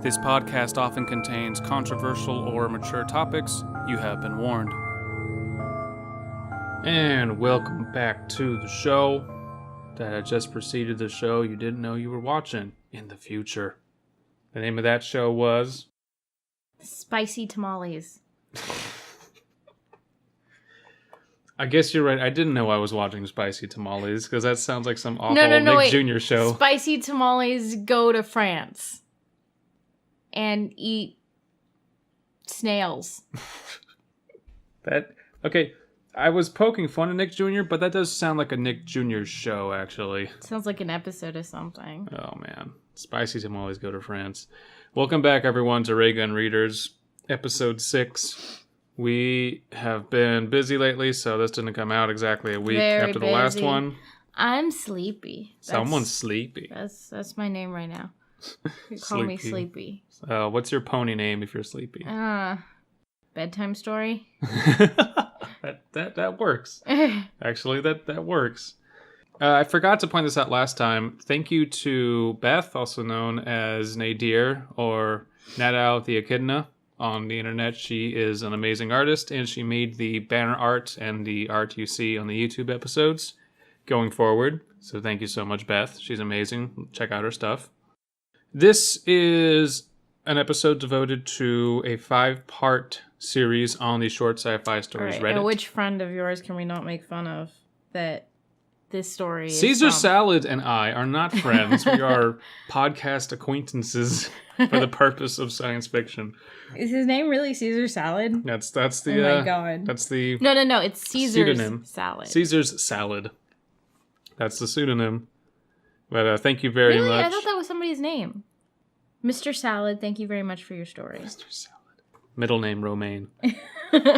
This podcast often contains controversial or mature topics. You have been warned. And welcome back to the show that had just preceded the show you didn't know you were watching in the future. The name of that show was... Spicy Tamales. I guess you're right. I didn't know I was watching Spicy Tamales because that sounds like some awful Nick Jr. show. Spicy Tamales go to France and eat snails. Okay, I was poking fun at Nick Jr., but that does sound like a Nick Jr. show, actually. Sounds like an episode of something. Oh, man. Spicy Tamales go to France. Welcome back, everyone, to Raygun Readers, episode 6. We have been busy lately, so this didn't come out exactly a week after the last one. I'm sleepy. Someone's sleepy. That's my name right now. You call me Sleepy. What's your pony name if you're sleepy? Bedtime story. that works. Actually, that works. I forgot to point this out last time. Thank you to Beth, also known as Nadir or Nadal the Echidna on the internet. She is an amazing artist, and she made the banner art and the art you see on the YouTube episodes going forward. So thank you so much, Beth. She's amazing. Check out her stuff. This is an episode devoted to a 5-part series on the short sci-fi stories Reddit. And which friend of yours can we not make fun of that this story is Caesar from? Salad and I are not friends. We are podcast acquaintances for the purpose of science fiction. Is his name really Caesar Salad? That's the oh my God. That's the No, it's Caesar's pseudonym. Salad. Caesar's Salad. That's the pseudonym. But thank you very much. I thought that was somebody's name. Mr. Salad, thank you very much for your story. Mr. Salad. Middle name Romaine. Well,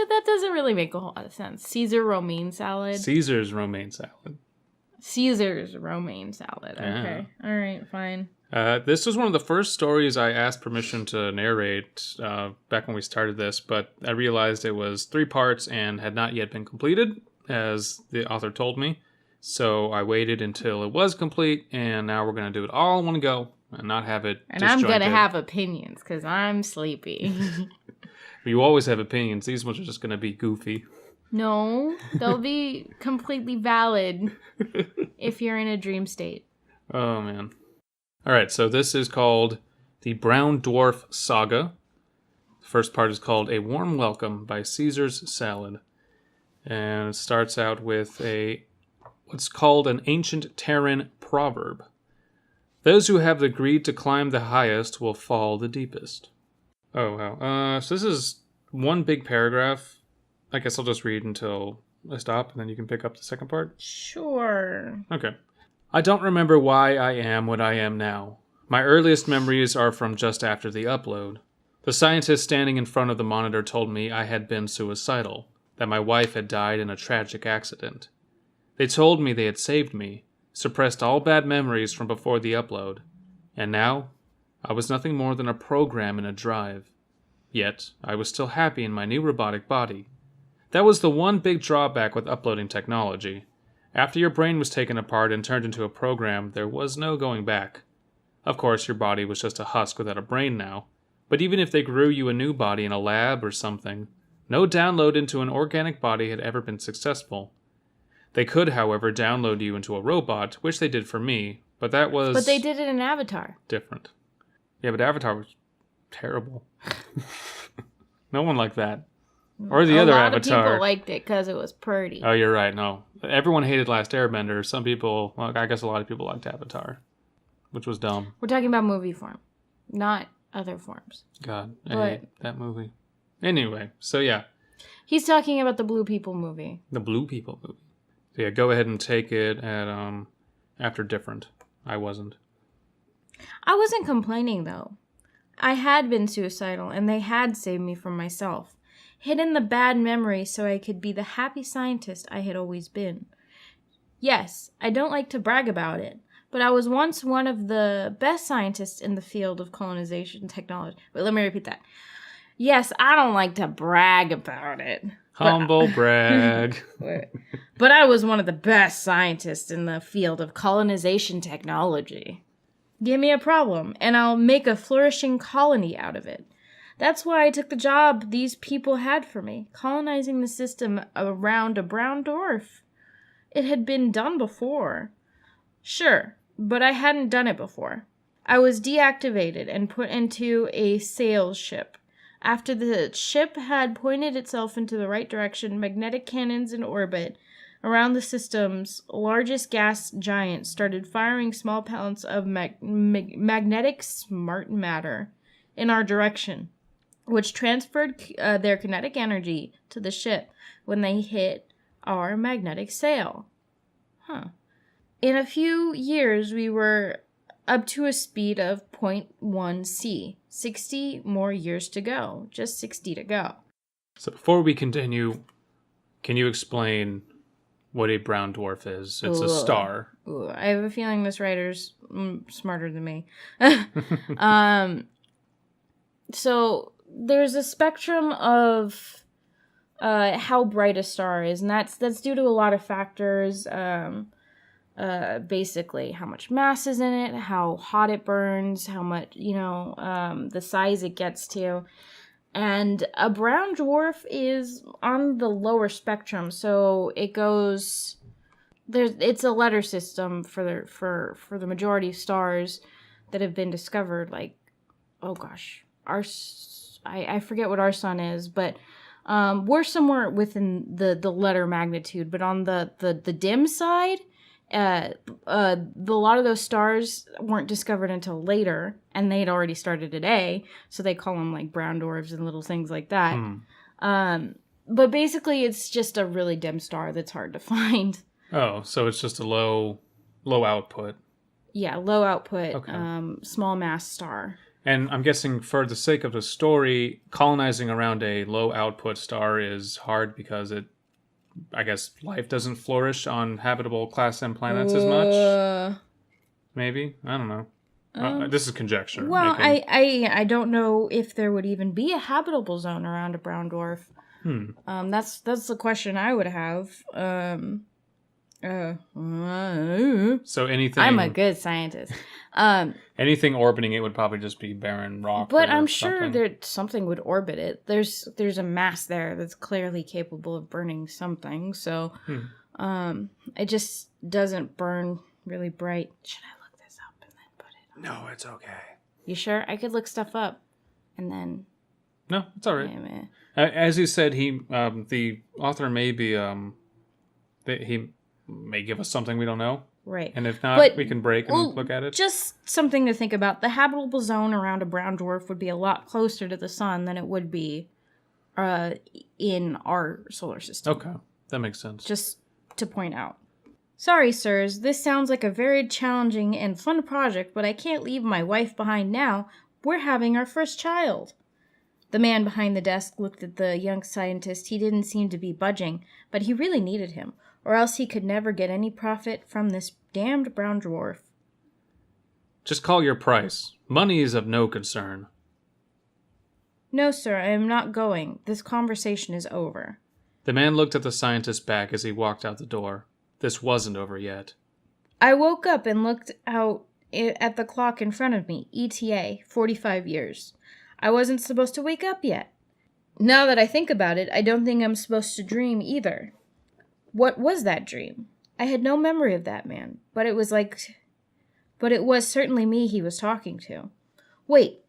that doesn't really make a whole lot of sense. Caesar Romaine Salad. Caesar's Romaine Salad. Caesar's Romaine Salad. Yeah. Okay. All right, fine. This was one of the first stories I asked permission to narrate back when we started this, but I realized it was 3 parts and had not yet been completed, as the author told me. So I waited until it was complete, and now we're going to do it all in one go and not have it And I'm going to have opinions because I'm sleepy. You always have opinions. These ones are just going to be goofy. No, they'll be completely valid if you're in a dream state. Oh, man. All right, so this is called the Brown Dwarf Saga. The first part is called A Warm Welcome by Caesar's Salad. And it starts out with what's called an ancient Terran proverb. Those who have the greed to climb the highest will fall the deepest. Oh, wow. So this is one big paragraph. I guess I'll just read until I stop, and then you can pick up the second part. Sure. Okay. I don't remember why I am what I am now. My earliest memories are from just after the upload. The scientist standing in front of the monitor told me I had been suicidal, that my wife had died in a tragic accident. They told me they had saved me, suppressed all bad memories from before the upload, and now I was nothing more than a program in a drive. Yet, I was still happy in my new robotic body. That was the one big drawback with uploading technology. After your brain was taken apart and turned into a program, there was no going back. Of course, your body was just a husk without a brain now, but even if they grew you a new body in a lab or something, no download into an organic body had ever been successful. They could, however, download you into a robot, which they did for me, but that was... But they did it in Avatar. Different. Yeah, but Avatar was terrible. No one liked that. Or the other Avatar. A lot of people liked it because it was pretty. Oh, you're right. No. Everyone hated Last Airbender. Some people, well, I guess a lot of people liked Avatar, which was dumb. We're talking about movie form, not other forms. God, I hate that movie. Anyway, so yeah. He's talking about the Blue People movie. The Blue People movie. So yeah, go ahead and take it at after different. I wasn't complaining, though. I had been suicidal, and they had saved me from myself. Hidden the bad memories so I could be the happy scientist I had always been. Yes, I don't like to brag about it, but I was once one of the best scientists in the field of colonization technology. Wait, let me repeat that. Yes, I don't like to brag about it. Humble brag. But I was one of the best scientists in the field of colonization technology. Give me a problem, and I'll make a flourishing colony out of it. That's why I took the job these people had for me, colonizing the system around a brown dwarf. It had been done before. Sure, but I hadn't done it before. I was deactivated and put into a sales ship. After the ship had pointed itself into the right direction, magnetic cannons in orbit around the system's largest gas giant started firing small pellets of magnetic smart matter in our direction, which transferred their kinetic energy to the ship when they hit our magnetic sail. In a few years, we were up to a speed of 0.1 C. 60 more years to go. Just 60 to go. So before we continue, can you explain what a brown dwarf is? It's a star. Ooh, I have a feeling this writer's smarter than me. So there's a spectrum of how bright a star is, and that's due to a lot of factors. Basically how much mass is in it, how hot it burns, how much, the size it gets to. And a brown dwarf is on the lower spectrum, so it goes it's a letter system for the majority of stars that have been discovered. Like, oh gosh, I forget what our sun is, but we're somewhere within the letter magnitude. But on the dim side, a lot of those stars weren't discovered until later, and they'd already started at A, so they call them like brown dwarfs and little things like that. But basically, it's just a really dim star that's hard to find. Oh, so it's just a low output. Yeah, low output, Okay. small mass star. And I'm guessing for the sake of the story, colonizing around a low output star is hard because I guess life doesn't flourish on habitable Class M planets as much. Maybe? I don't know. This is conjecture. Well, I don't know if there would even be a habitable zone around a brown dwarf. That's the question I would have. So anything... I'm a good scientist. Anything orbiting it would probably just be barren rock. But I'm sure something would orbit it. There's a mass there that's clearly capable of burning something. So, it just doesn't burn really bright. Should I look this up and then put it on? No, it's okay. You sure? I could look stuff up, and then. No, it's all right. As you said, the author may be he may give us something we don't know. Right. And if not, we can break and look at it. Just something to think about. The habitable zone around a brown dwarf would be a lot closer to the sun than it would be in our solar system. Okay. That makes sense. Just to point out. Sorry, sirs. This sounds like a very challenging and fun project, but I can't leave my wife behind now. We're having our first child. The man behind the desk looked at the young scientist. He didn't seem to be budging, but he really needed him, or else he could never get any profit from this damned brown dwarf. Just call your price. Money is of no concern. No, sir, I am not going. This conversation is over. The man looked at the scientist's back as he walked out the door. This wasn't over yet. I woke up and looked out at the clock in front of me. ETA, 45 years. I wasn't supposed to wake up yet. Now that I think about it, I don't think I'm supposed to dream either. What was that dream? I had no memory of that man, but it was certainly me he was talking to. Wait,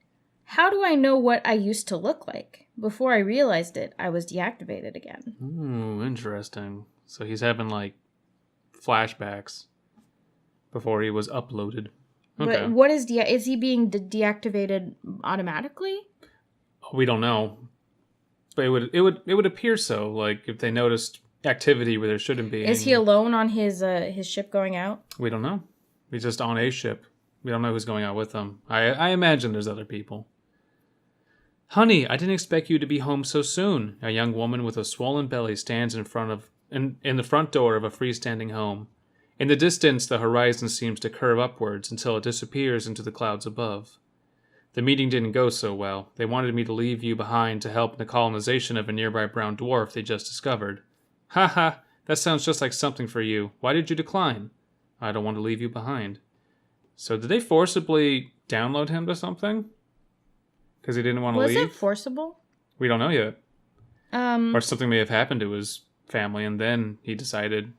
how do I know what I used to look like? Before I realized it, I was deactivated again. Ooh, interesting. So he's having, flashbacks before he was uploaded. Okay. But what is he being deactivated automatically? We don't know. But it would appear so, if they noticed activity where there shouldn't be. Is he alone on his ship going out? We don't know. He's just on a ship. We don't know who's going out with him. I imagine there's other people. Honey, I didn't expect you to be home so soon. A young woman with a swollen belly stands in the front door of a freestanding home. In the distance, the horizon seems to curve upwards until it disappears into the clouds above. The meeting didn't go so well. They wanted me to leave you behind to help in the colonization of a nearby brown dwarf they just discovered. Ha ha, that sounds just like something for you. Why did you decline? I don't want to leave you behind. So did they forcibly download him to something? Because he didn't want to leave? Was it forcible? We don't know yet. Or something may have happened to his family, and then he decided...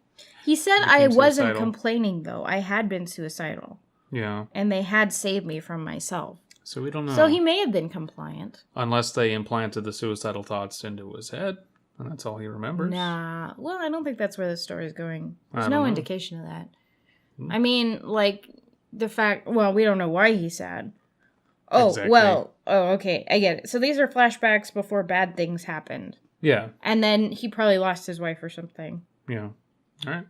He said I wasn't complaining, though. I had been suicidal. Yeah. And they had saved me from myself. So we don't know. So he may have been compliant. Unless they implanted the suicidal thoughts into his head, and that's all he remembers. Nah. Well, I don't think that's where the story is going. There's no indication of that. I mean, like, the fact... Well, we don't know why he's sad. Oh, exactly. Well... Oh, okay. I get it. So these are flashbacks before bad things happened. Yeah. And then he probably lost his wife or something. Yeah. All right.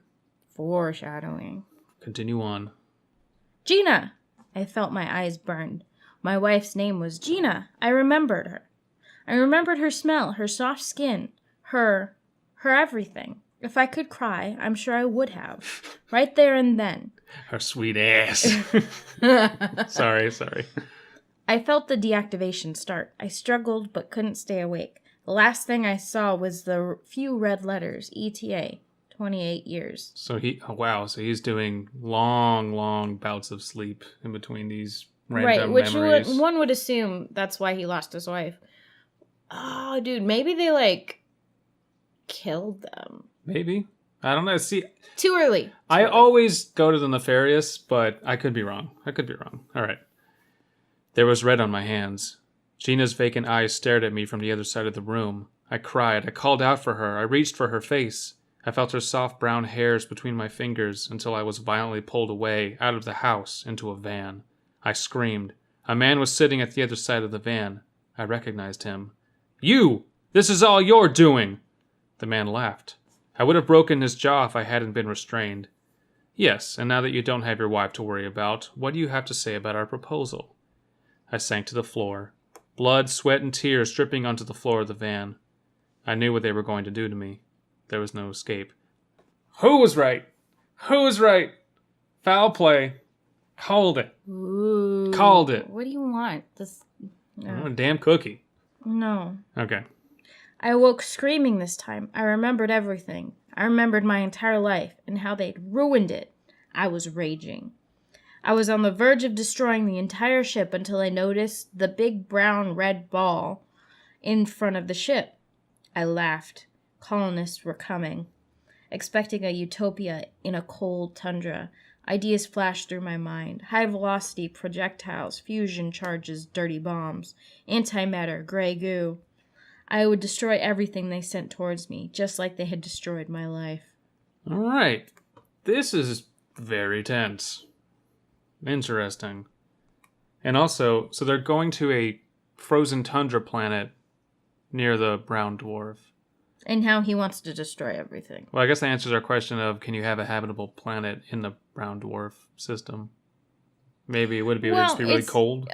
Foreshadowing. Continue on. Gina! I felt my eyes burned. My wife's name was Gina. I remembered her. I remembered her smell, her soft skin, her everything. If I could cry, I'm sure I would have. Right there and then. Her sweet ass. Sorry. I felt the deactivation start. I struggled but couldn't stay awake. The last thing I saw was the few red letters, ETA, 28 years. So he's doing long bouts of sleep in between these random memories. Which one would assume that's why he lost his wife. Oh, dude, maybe they, killed them. Maybe. I don't know. See, Too early. I always go to the nefarious, but I could be wrong. All right. There was red on my hands. Gina's vacant eyes stared at me from the other side of the room. I cried. I called out for her. I reached for her face. I felt her soft brown hairs between my fingers until I was violently pulled away, out of the house, into a van. I screamed. A man was sitting at the other side of the van. I recognized him. You! This is all your doing! The man laughed. I would have broken his jaw if I hadn't been restrained. Yes, and now that you don't have your wife to worry about, what do you have to say about our proposal? I sank to the floor. Blood, sweat, and tears dripping onto the floor of the van. I knew what they were going to do to me. There was no escape. Who was right? Foul play. Called it. Ooh. Called it. What do you want? Oh, damn cookie. No. Okay. I awoke screaming this time. I remembered everything. I remembered my entire life and how they'd ruined it. I was raging. I was on the verge of destroying the entire ship until I noticed the big brown red ball in front of the ship. I laughed. Colonists were coming. Expecting a utopia in a cold tundra. Ideas flashed through my mind. High-velocity projectiles, fusion charges, dirty bombs, antimatter, gray goo. I would destroy everything they sent towards me, just like they had destroyed my life. All right. This is very tense. Interesting. And also, so they're going to a frozen tundra planet near the brown dwarf. And how he wants to destroy everything. Well, I guess that answers our question of, can you have a habitable planet in the brown dwarf system? Maybe it would just be really cold.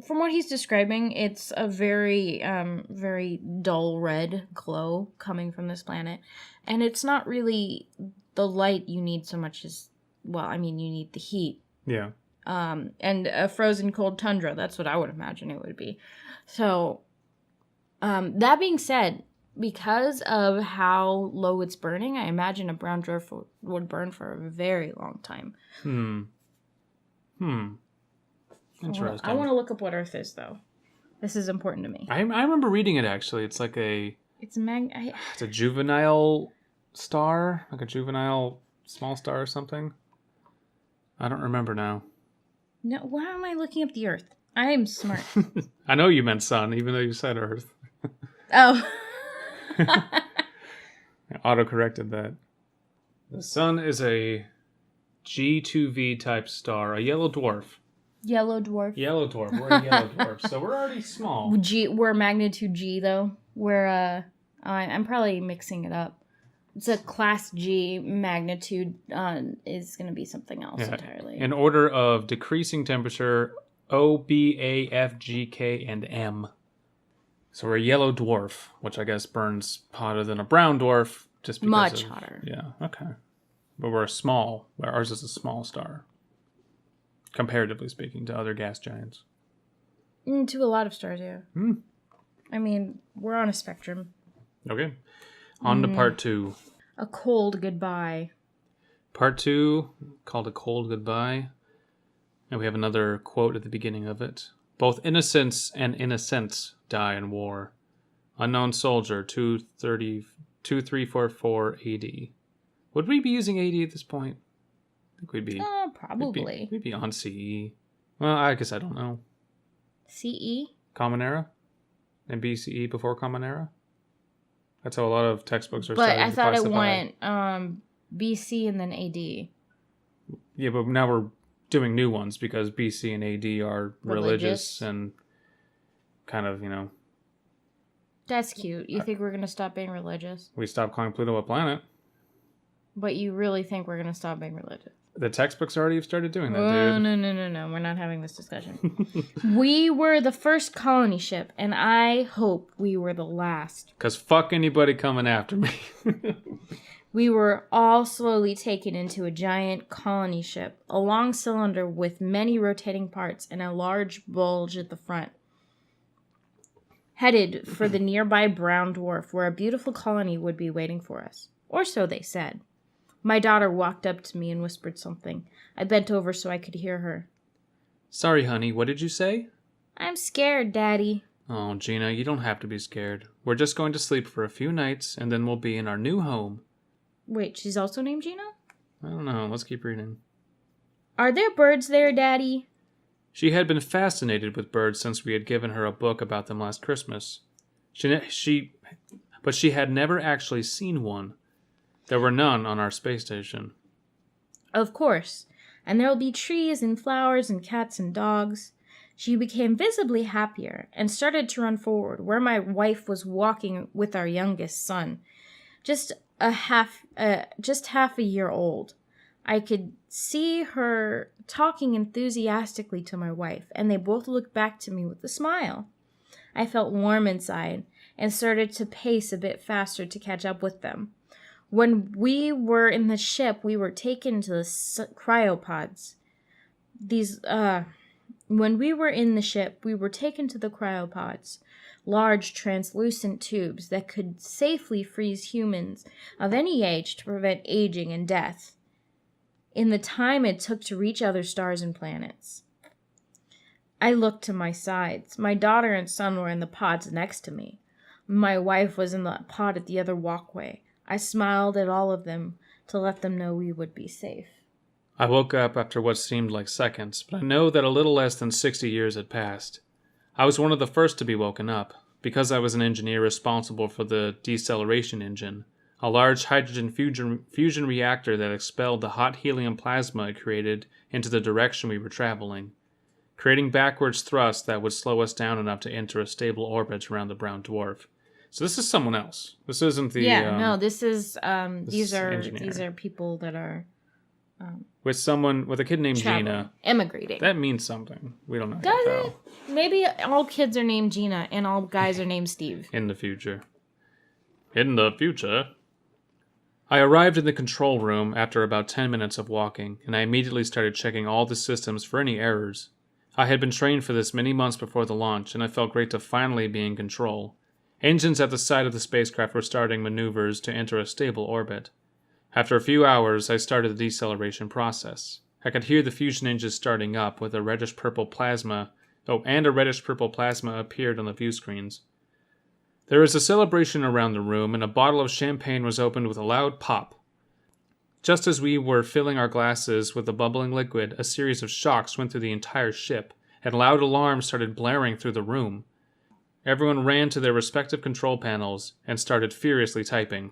From what he's describing, it's a very, very dull red glow coming from this planet. And it's not really the light you need so much as, you need the heat. Yeah. And a frozen cold tundra, that's what I would imagine it would be. So, that being said, because of how low it's burning, I imagine a brown dwarf would burn for a very long time. Interesting. I want to look up what Earth is, though. This is important to me. I remember reading it, actually. It's like It's a juvenile star? Like a juvenile small star or something? I don't remember now. No, why am I looking up the Earth? I am smart. I know you meant sun, even though you said Earth. Oh. I auto-corrected that. The sun is a G2V type star, a yellow dwarf. Yellow dwarf. We're a yellow dwarf, so we're already small. We're magnitude G, though. I'm probably mixing it up. It's a class G. Magnitude is going to be something else entirely. In order of decreasing temperature, O, B, A, F, G, K, and M. So we're a yellow dwarf, which I guess burns hotter than a brown dwarf. Just because Much hotter. Yeah, okay. But ours is a small star. Comparatively speaking to other gas giants. To a lot of stars, yeah. I mean, we're on a spectrum. Okay. On to part 2. A cold goodbye. Part 2, called A Cold Goodbye. And we have another quote at the beginning of it. Both innocence and innocents die in war. Unknown soldier, 2344 AD. Would we be using AD at this point? I think we'd be. Probably. We'd be on CE. Well, I guess I don't know. CE? Common Era? And BCE before Common Era? That's how a lot of textbooks are But starting I to thought classify. it went BC and then AD. Yeah, but now we're doing new ones because BC and AD are religious and kind of, That's cute. You think we're going to stop being religious? we stopped calling Pluto a planet. But you really think we're going to stop being religious? The textbooks already have started doing that, Oh, dude. no. We're not having this discussion. We were the first colony ship, and I hope we were the last. Because fuck anybody coming after me. We were all slowly taken into a giant colony ship, a long cylinder with many rotating parts and a large bulge at the front, headed for the nearby brown dwarf, where a beautiful colony would be waiting for us. Or so they said. My daughter walked up to me and whispered something. I bent over so I could hear her. Sorry, honey, what did you say? I'm scared, Daddy. Oh, Gina, you don't have to be scared. We're just going to sleep for a few nights, and then we'll be in our new home. Wait, she's also named Gina? I don't know. Let's keep reading. Are there birds there, Daddy? She had been fascinated with birds since we had given her a book about them last Christmas. But she had never actually seen one. There were none on our space station. Of course. And there will be trees and flowers and cats and dogs. She became visibly happier and started to run forward, where my wife was walking with our youngest son, just half a year old. I could see her talking enthusiastically to my wife, and they both looked back to me with a smile. I felt warm inside and started to pace a bit faster to catch up with them. When we were in the ship, we were taken to the cryopods. When we were in the ship, we were taken to the cryopods, large translucent tubes that could safely freeze humans of any age to prevent aging and death in the time it took to reach other stars and planets. I looked to my sides. My daughter and son were in the pods next to me. My wife was in the pod at the other walkway. I smiled at all of them to let them know we would be safe. I woke up after what seemed like seconds, but I know that a little less than 60 years had passed. I was one of the first to be woken up, because I was an engineer responsible for the deceleration engine, a large hydrogen fusion reactor that expelled the hot helium plasma it created into the direction we were traveling, creating backwards thrust that would slow us down enough to enter a stable orbit around the brown dwarf. So this is someone else. This isn't the... this is... these engineer. are people that are... with a kid named Gina. Emigrating. That means something. We don't know. Does yet, it? Maybe all kids are named Gina and all guys are named Steve. In the future. I arrived in the control room after about 10 minutes of walking, and I immediately started checking all the systems for any errors. I had been trained for this many months before the launch, and I felt great to finally be in control. Engines at the side of the spacecraft were starting maneuvers to enter a stable orbit. After a few hours, I started the deceleration process. I could hear the fusion engines starting up with a reddish-purple plasma. And a reddish-purple plasma appeared on the view screens. There was a celebration around the room, and a bottle of champagne was opened with a loud pop. Just as we were filling our glasses with the bubbling liquid, a series of shocks went through the entire ship, and loud alarms started blaring through the room. Everyone ran to their respective control panels and started furiously typing.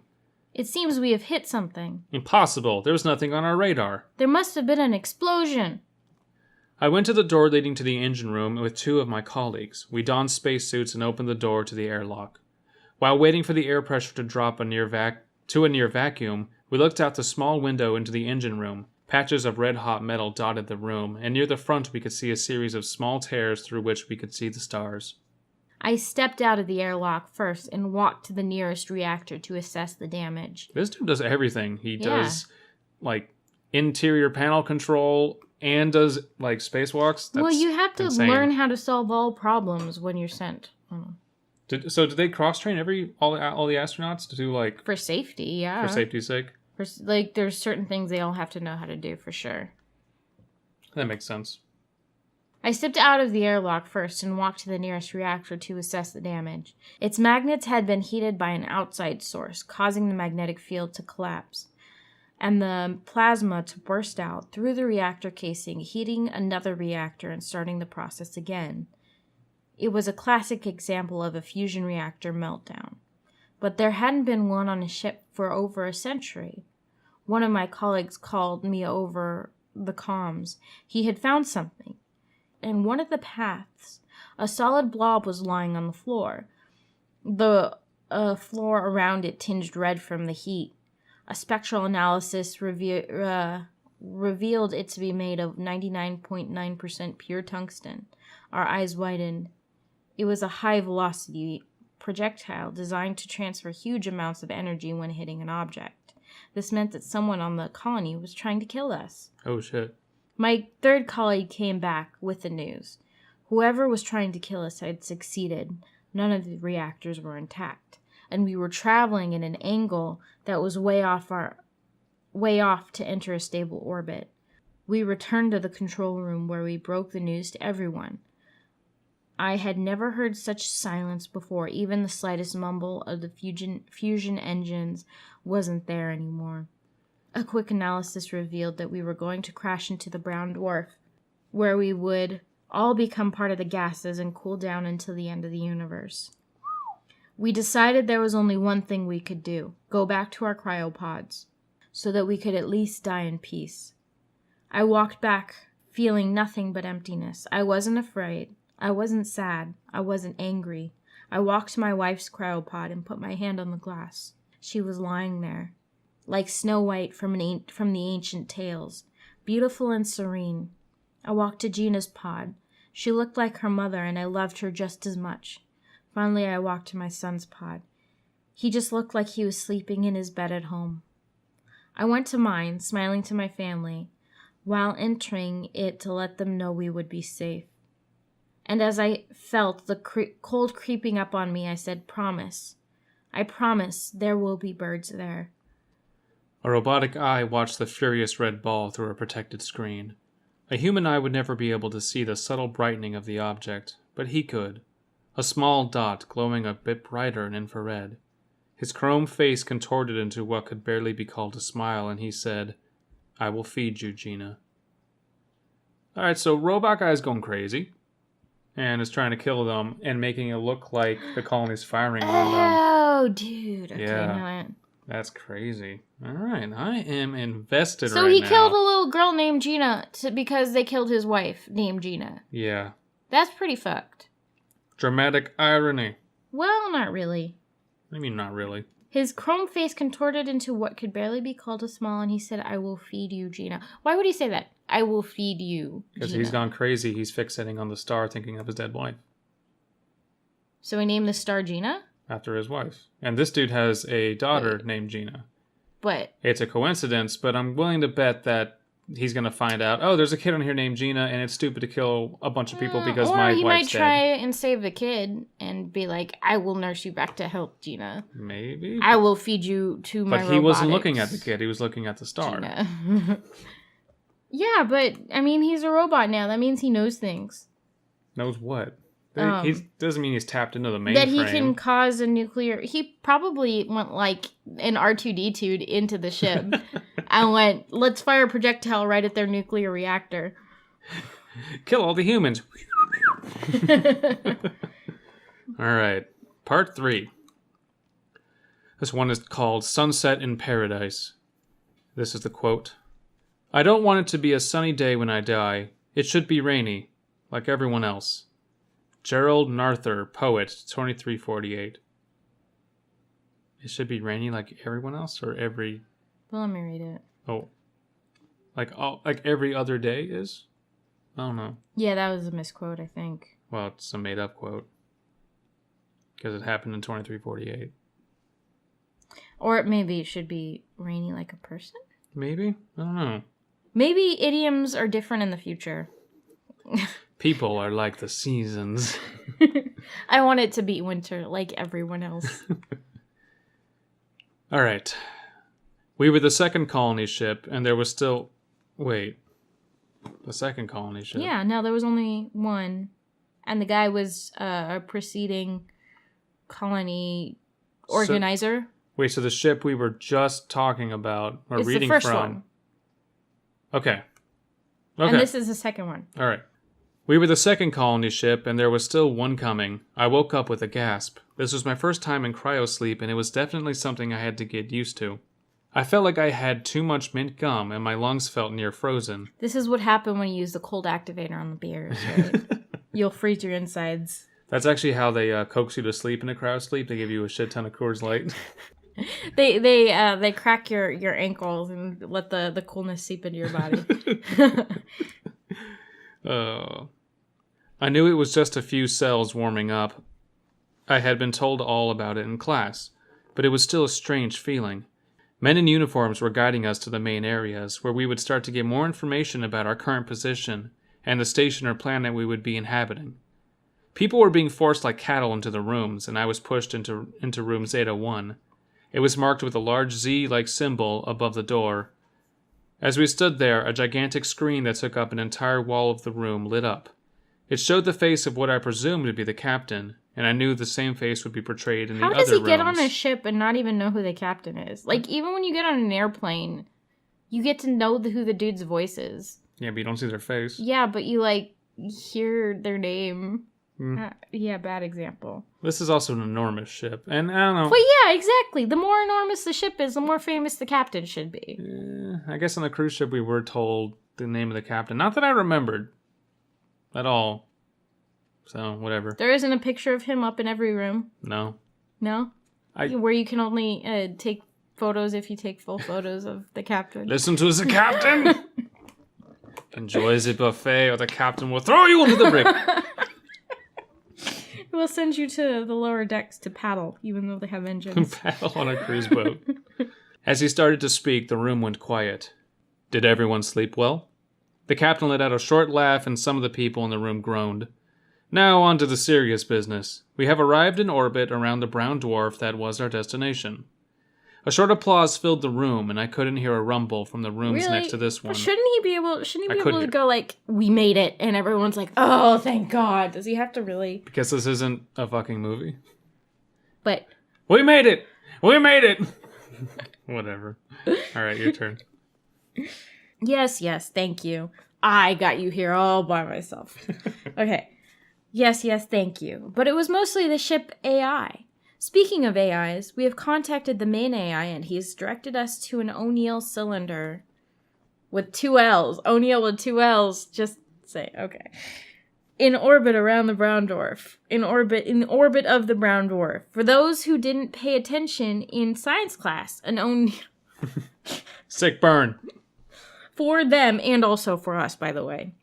It seems we have hit something. Impossible! There was nothing on our radar. There must have been an explosion. I went to the door leading to the engine room with two of my colleagues. We donned spacesuits and opened the door to the airlock. While waiting for the air pressure to drop to a near vacuum, we looked out the small window into the engine room. Patches of red-hot metal dotted the room, and near the front we could see a series of small tears through which we could see the stars. I stepped out of the airlock first and walked to the nearest reactor to assess the damage. This dude does everything. He does, interior panel control and does, spacewalks. That's well, you have to insane. learn how to solve all problems when you're sent. Did they cross-train all the astronauts to do, For safety, yeah. For safety's sake? There's certain things they all have to know how to do, for sure. That makes sense. I stepped out of the airlock first and walked to the nearest reactor to assess the damage. Its magnets had been heated by an outside source, causing the magnetic field to collapse, and the plasma to burst out through the reactor casing, heating another reactor and starting the process again. It was a classic example of a fusion reactor meltdown. But there hadn't been one on a ship for over a century. One of my colleagues called me over the comms. He had found something. In one of the paths, a solid blob was lying on the floor. The floor around it tinged red from the heat. A spectral analysis revealed it to be made of 99.9% pure tungsten. Our eyes widened. It was a high-velocity projectile designed to transfer huge amounts of energy when hitting an object. This meant that someone on the colony was trying to kill us. Oh, shit. My third colleague came back with the news. Whoever was trying to kill us had succeeded. None of the reactors were intact, and we were traveling in an angle that was way off to enter a stable orbit. We returned to the control room where we broke the news to everyone. I had never heard such silence before. Even the slightest mumble of the fusion engines wasn't there anymore. A quick analysis revealed that we were going to crash into the brown dwarf, where we would all become part of the gases and cool down until the end of the universe. We decided there was only one thing we could do: go back to our cryopods, so that we could at least die in peace. I walked back, feeling nothing but emptiness. I wasn't afraid. I wasn't sad. I wasn't angry. I walked to my wife's cryopod and put my hand on the glass. She was lying there, like Snow White from the ancient tales, beautiful and serene. I walked to Gina's pod. She looked like her mother, and I loved her just as much. Finally, I walked to my son's pod. He just looked like he was sleeping in his bed at home. I went to mine, smiling to my family, while entering it to let them know we would be safe. And as I felt the cold creeping up on me, I said, "Promise. I promise there will be birds there." A robotic eye watched the furious red ball through a protected screen. A human eye would never be able to see the subtle brightening of the object, but he could. A small dot glowing a bit brighter in infrared. His chrome face contorted into what could barely be called a smile, and he said, "I will feed you, Gina." Alright, so Robot Guy's going crazy and is trying to kill them and making it look like the colony's firing on them. Oh, dude. Okay, Yeah. That's crazy. Alright, I am invested so right now. he killed a little girl named Gina because they killed his wife named Gina. Yeah. That's pretty fucked. Dramatic irony. Well, not really. I mean, not really. His chrome face contorted into what could barely be called a smile, and he said, "I will feed you, Gina." Why would he say that? I will feed you, Because Gina. he's gone crazy. He's fixating on the star, thinking of his dead wife. So he named the star Gina? After his wife. And this dude has a daughter named Gina. But It's a coincidence, but I'm willing to bet that he's going to find out, oh, there's a kid on here named Gina, and it's stupid to kill a bunch of people because or my he wife's might try dead. and save the kid and be like, "I will nurse you back to health, Gina. Maybe. I will feed you to my But he wasn't robotics, looking at the kid. He was looking at the star. Gina." Yeah, but, I mean, he's a robot now. That means he knows things. Knows what? He doesn't mean he's tapped into the mainframe. That he can cause a nuclear... He probably went like an R2-D2 into the ship and went, "Let's fire a projectile right at their nuclear reactor." Kill all the humans. All right. Part 3. This one is called Sunset in Paradise. This is the quote. "I don't want it to be a sunny day when I die. It should be rainy, like everyone else." Gerald Narther, poet, 2348. It should be rainy like everyone else, or every... Well, let me read it. Oh. Like every other day is? I don't know. Yeah, that was a misquote, I think. Well, it's a made-up quote. Because it happened in 2348. Or maybe it should be rainy like a person? Maybe? I don't know. Maybe idioms are different in the future. People are like the seasons. I want it to be winter like everyone else. All right. We were the second colony ship, and there was still... Wait. The second colony ship. Yeah, no, there was only one. And the guy was a preceding colony organizer. So the ship we were just talking about, or it's reading the first from. one. Okay. And this is the second one. All right. We were the second colony ship, and there was still one coming. I woke up with a gasp. This was my first time in cryosleep, and it was definitely something I had to get used to. I felt like I had too much mint gum, and my lungs felt near frozen. This is what happened when you use the cold activator on the beers, right? You'll freeze your insides. That's actually how they coax you to sleep in a cryosleep. They give you a shit ton of Coors Light. They crack your ankles and let the coolness seep into your body. I knew it was just a few cells warming up. I had been told all about it in class, but it was still a strange feeling. Men in uniforms were guiding us to the main areas, where we would start to get more information about our current position and the station or planet we would be inhabiting. People were being forced like cattle into the rooms, and I was pushed into room Zeta 1. It was marked with a large Z-like symbol above the door. As we stood there, a gigantic screen that took up an entire wall of the room lit up. It showed the face of what I presumed to be the captain, and I knew the same face would be portrayed in the other rooms. How does he get on a ship and not even know who the captain is? Like, even when you get on an airplane, you get to know who the dude's voice is. Yeah, but you don't see their face. Yeah, but you, hear their name. Yeah, bad example. This is also an enormous ship, and I don't know. Well, yeah, exactly. The more enormous the ship is, the more famous the captain should be. I guess on the cruise ship we were told the name of the captain. Not that I remembered at all. So, whatever. There isn't a picture of him up in every room? No. No? Where you can only take photos if you take full photos of the captain. Listen to the captain! Enjoy the buffet or the captain will throw you into the brig. We'll send you to the lower decks to paddle, even though they have engines. Paddle on a cruise boat. As he started to speak, the room went quiet. Did everyone sleep well? The captain let out a short laugh, and some of the people in the room groaned. Now on to the serious business. We have arrived in orbit around the brown dwarf that was our destination. A short applause filled the room, and I couldn't hear a rumble from the rooms next to this one. Shouldn't he be able to go we made it, and everyone's like, oh, thank God. Does he have to really? Because this isn't a fucking movie. But. We made it! We made it! Whatever. Alright, your turn. Yes, thank you. I got you here all by myself. Okay. Yes, thank you. But it was mostly the ship AI. Speaking of AIs, we have contacted the main AI, and he's directed us to an O'Neill cylinder with 2 L's. O'Neill with 2 L's. Just say, okay. In orbit around the brown dwarf. In orbit of the brown dwarf. For those who didn't pay attention in science class, an O'Neill... Sick burn. For them, and also for us, by the way.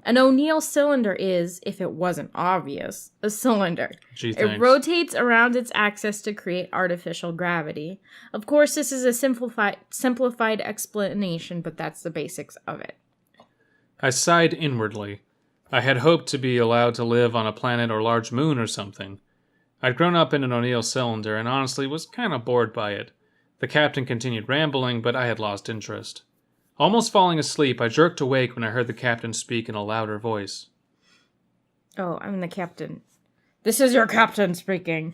An O'Neill cylinder is, if it wasn't obvious, a cylinder. Gee, it rotates around its axis to create artificial gravity. Of course, this is a simplified explanation, but that's the basics of it. I sighed inwardly. I had hoped to be allowed to live on a planet or large moon or something. I'd grown up in an O'Neill cylinder and honestly was kind of bored by it. The captain continued rambling, but I had lost interest. Almost falling asleep, I jerked awake when I heard the captain speak in a louder voice. Oh, I'm the captain. This is your captain speaking.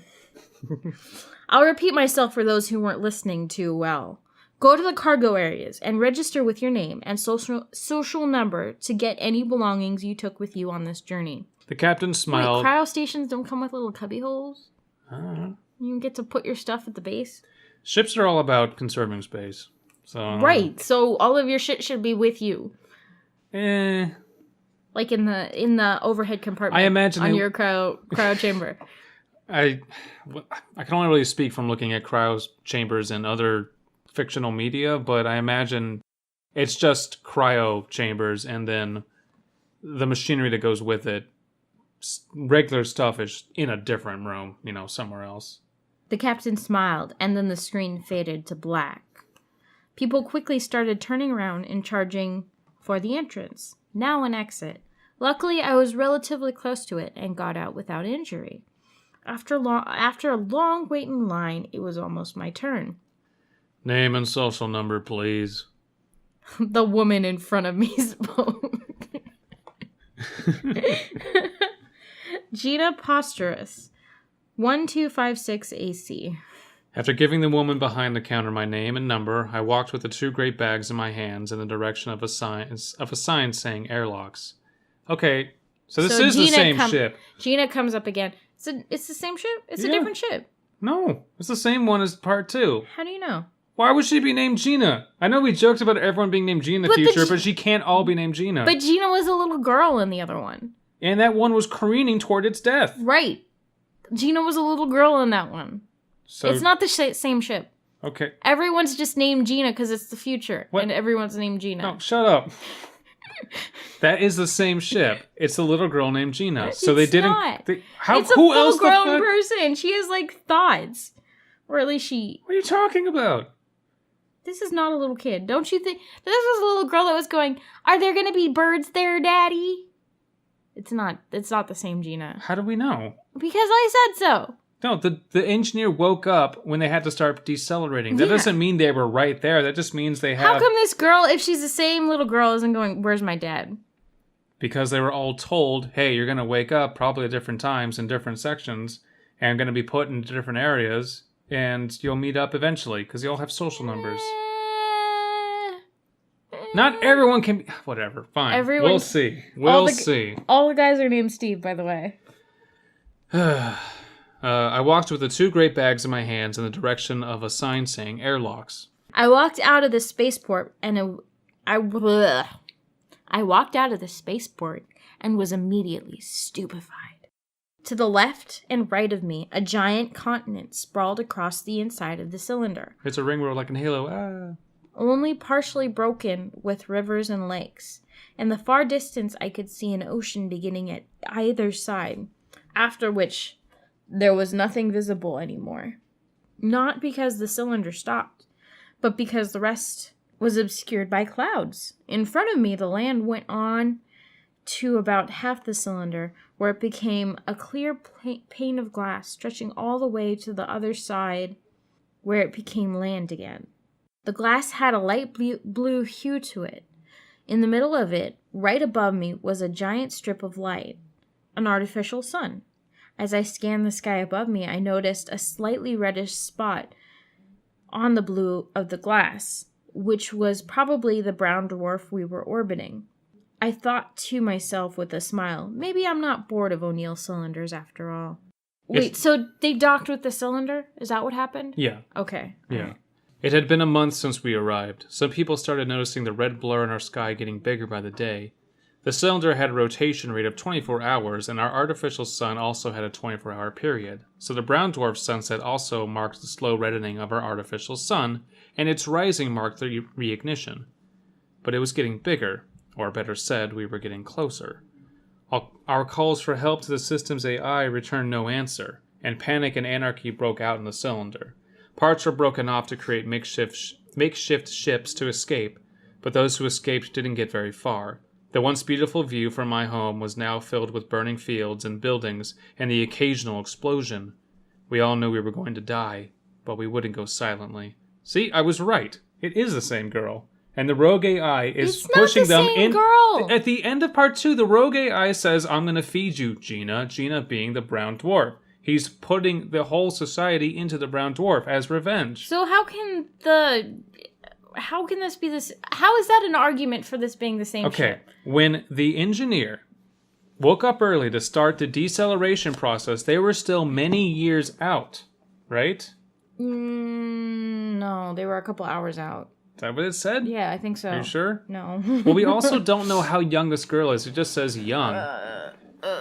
I'll repeat myself for those who weren't listening too well. Go to the cargo areas and register with your name and social number to get any belongings you took with you on this journey. The captain smiled. Wait, cryo stations don't come with little cubby holes? I don't know. You get to put your stuff at the base? Ships are all about conserving space. Right, so all of your shit should be with you. Like in the overhead compartment. I imagine on your cryo chamber. I can only really speak from looking at cryo chambers and other fictional media, but I imagine it's just cryo chambers and then the machinery that goes with it. Regular stuff is in a different room, somewhere else. The captain smiled, and then the screen faded to black. People quickly started turning around and charging for the entrance, now an exit. Luckily, I was relatively close to it and got out without injury. After a long wait in line, it was almost my turn. Name and social number, please. The woman in front of me spoke. Gina Posterous, 1256 AC. After giving the woman behind the counter my name and number, I walked with the 2 great bags in my hands in the direction of a sign saying airlocks. Okay, so this is the same ship. Gina comes up again. It's the same ship? It's a different ship. No, it's the same one as part 2. How do you know? Why would she be named Gina? I know we joked about everyone being named Gina in the future, but she can't all be named Gina. But Gina was a little girl in the other one. And that one was careening toward its death. Right. Gina was a little girl in that one. So it's not the same ship. Okay. Everyone's just named Gina because it's the future. What? And everyone's named Gina. No, shut up. That is the same ship. It's a little girl named Gina. So they didn't. Not. It's a full-grown person. She has like thoughts, or at least she. What are you talking about? This is not a little kid. Don't you think this was a little girl that was going? Are there going to be birds there, Daddy? It's not. It's not the same Gina. How do we know? Because I said so. No, the engineer woke up when they had to start decelerating. That doesn't mean they were right there. That just means they have... How come this girl, if she's the same little girl, isn't going, where's my dad? Because they were all told, hey, you're going to wake up probably at different times in different sections and going to be put into different areas and you'll meet up eventually because you all have social numbers. Not everyone can be... Whatever, fine. We'll see. We'll see. All the guys are named Steve, by the way. I walked with the 2 great bags in my hands in the direction of a sign saying airlocks. I walked out of the spaceport and I walked out of the spaceport and was immediately stupefied. To the left and right of me, a giant continent sprawled across the inside of the cylinder. It's a ring world like in Halo. Only partially broken with rivers and lakes. In the far distance, I could see an ocean beginning at either side, after which there was nothing visible anymore. Not because the cylinder stopped, but because the rest was obscured by clouds. In front of me, the land went on to about half the cylinder, where it became a clear pane of glass stretching all the way to the other side, where it became land again. The glass had a light blue hue to it. In the middle of it, right above me, was a giant strip of light, an artificial sun. As I scanned the sky above me, I noticed a slightly reddish spot on the blue of the glass, which was probably the brown dwarf we were orbiting. I thought to myself with a smile, maybe I'm not bored of O'Neill cylinders after all. Wait, so they docked with the cylinder? Is that what happened? Yeah. Okay. Yeah. Right. It had been a month since we arrived. Some people started noticing the red blur in our sky getting bigger by the day. The cylinder had a rotation rate of 24 hours, and our artificial sun also had a 24-hour period. So the brown dwarf sunset also marked the slow reddening of our artificial sun, and its rising marked the reignition. But it was getting bigger, or better said, we were getting closer. Our calls for help to the system's AI returned no answer, and panic and anarchy broke out in the cylinder. Parts were broken off to create makeshift ships to escape, but those who escaped didn't get very far. The once beautiful view from my home was now filled with burning fields and buildings and the occasional explosion. We all knew we were going to die, but we wouldn't go silently. See, I was right. It is the same girl. And the rogue AI is pushing them in. Girl. At the end of part 2, the rogue AI says, I'm going to feed you, Gina. Gina being the brown dwarf. He's putting the whole society into the brown dwarf as revenge. So how can this be this? How is that an argument for this being the same ship? When the engineer woke up early to start the deceleration process, they were still many years out, right? No, they were a couple hours out. Is that what it said? Yeah, I think so. Are you sure? No. Well, we also don't know how young this girl is. It just says young.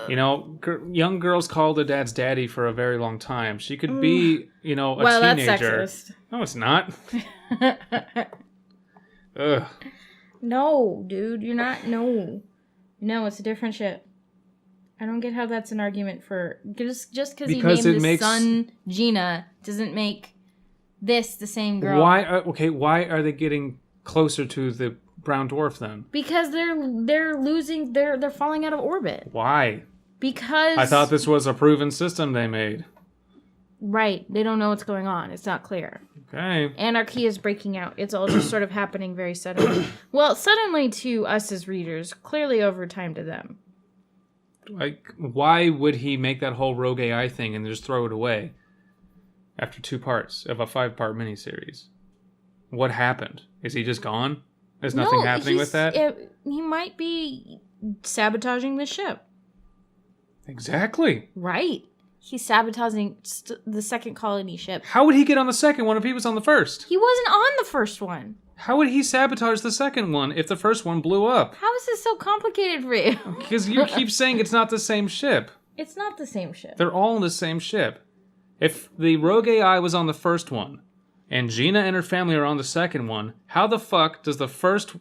You know, young girls call their dads daddy for a very long time. She could be, a teenager. That's sexist. No, it's not. Ugh. No, dude, you're not. No, it's a different ship. I don't get how that's an argument for just because he named his son Gina doesn't make this the same girl. Why are they getting closer to the brown dwarf then? Because they're falling out of orbit. Why? Because I thought this was a proven system they made. Right. They don't know what's going on. It's not clear. Okay. Anarchy is breaking out. It's all just sort of happening very suddenly. Well, suddenly to us as readers, clearly over time to them. Like, why would he make that whole rogue AI thing and just throw it away after 2 parts of a 5-part miniseries? What happened? Is he just gone? Is nothing happening with that? He might be sabotaging the ship. Exactly. Right. He's sabotaging the second colony ship. How would he get on the second one if he was on the first? He wasn't on the first one. How would he sabotage the second one if the first one blew up? How is this so complicated for you? Because you keep saying it's not the same ship. It's not the same ship. They're all on the same ship. If the rogue AI was on the first one, and Gina and her family are on the second one, how the fuck does the first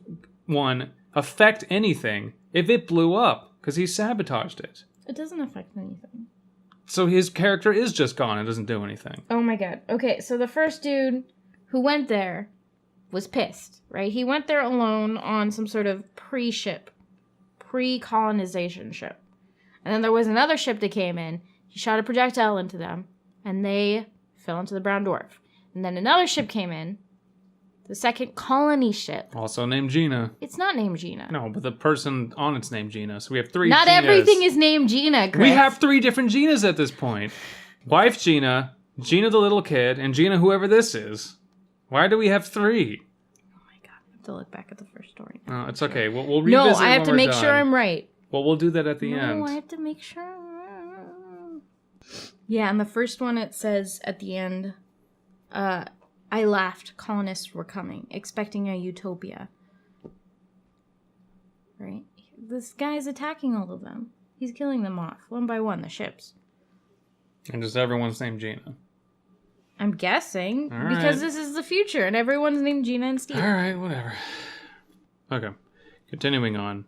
one affect anything if it blew up? Because he sabotaged it. It doesn't affect anything. So his character is just gone and doesn't do anything. Oh my god. Okay, so the first dude who went there was pissed, right? He went there alone on some sort of pre-ship, pre-colonization ship. And then there was another ship that came in. He shot a projectile into them, and they fell into the brown dwarf. And then another ship came in, the second colony ship. Also named Gina. It's not named Gina. No, but the person on it's named Gina. So we have 3 Not Ginas. everything is named Gina, Chris. We have 3 different Ginas at this point. Wife Gina, Gina the little kid, and Gina whoever this is. Why do we have 3? Oh my god, I have to look back at the first story. No, it's okay. We'll revisit No, I have to when we're make sure done. I'm right. Well, we'll do that at the end. No, I have to make sure. Yeah, and the first one it says at the end, I laughed. Colonists were coming, expecting a utopia. Right? This guy's attacking all of them. He's killing them off, one by one, the ships. And just everyone's named Gina. I'm guessing, All because right. this is the future, and everyone's named Gina and Steve. Alright, whatever. Okay. Continuing on.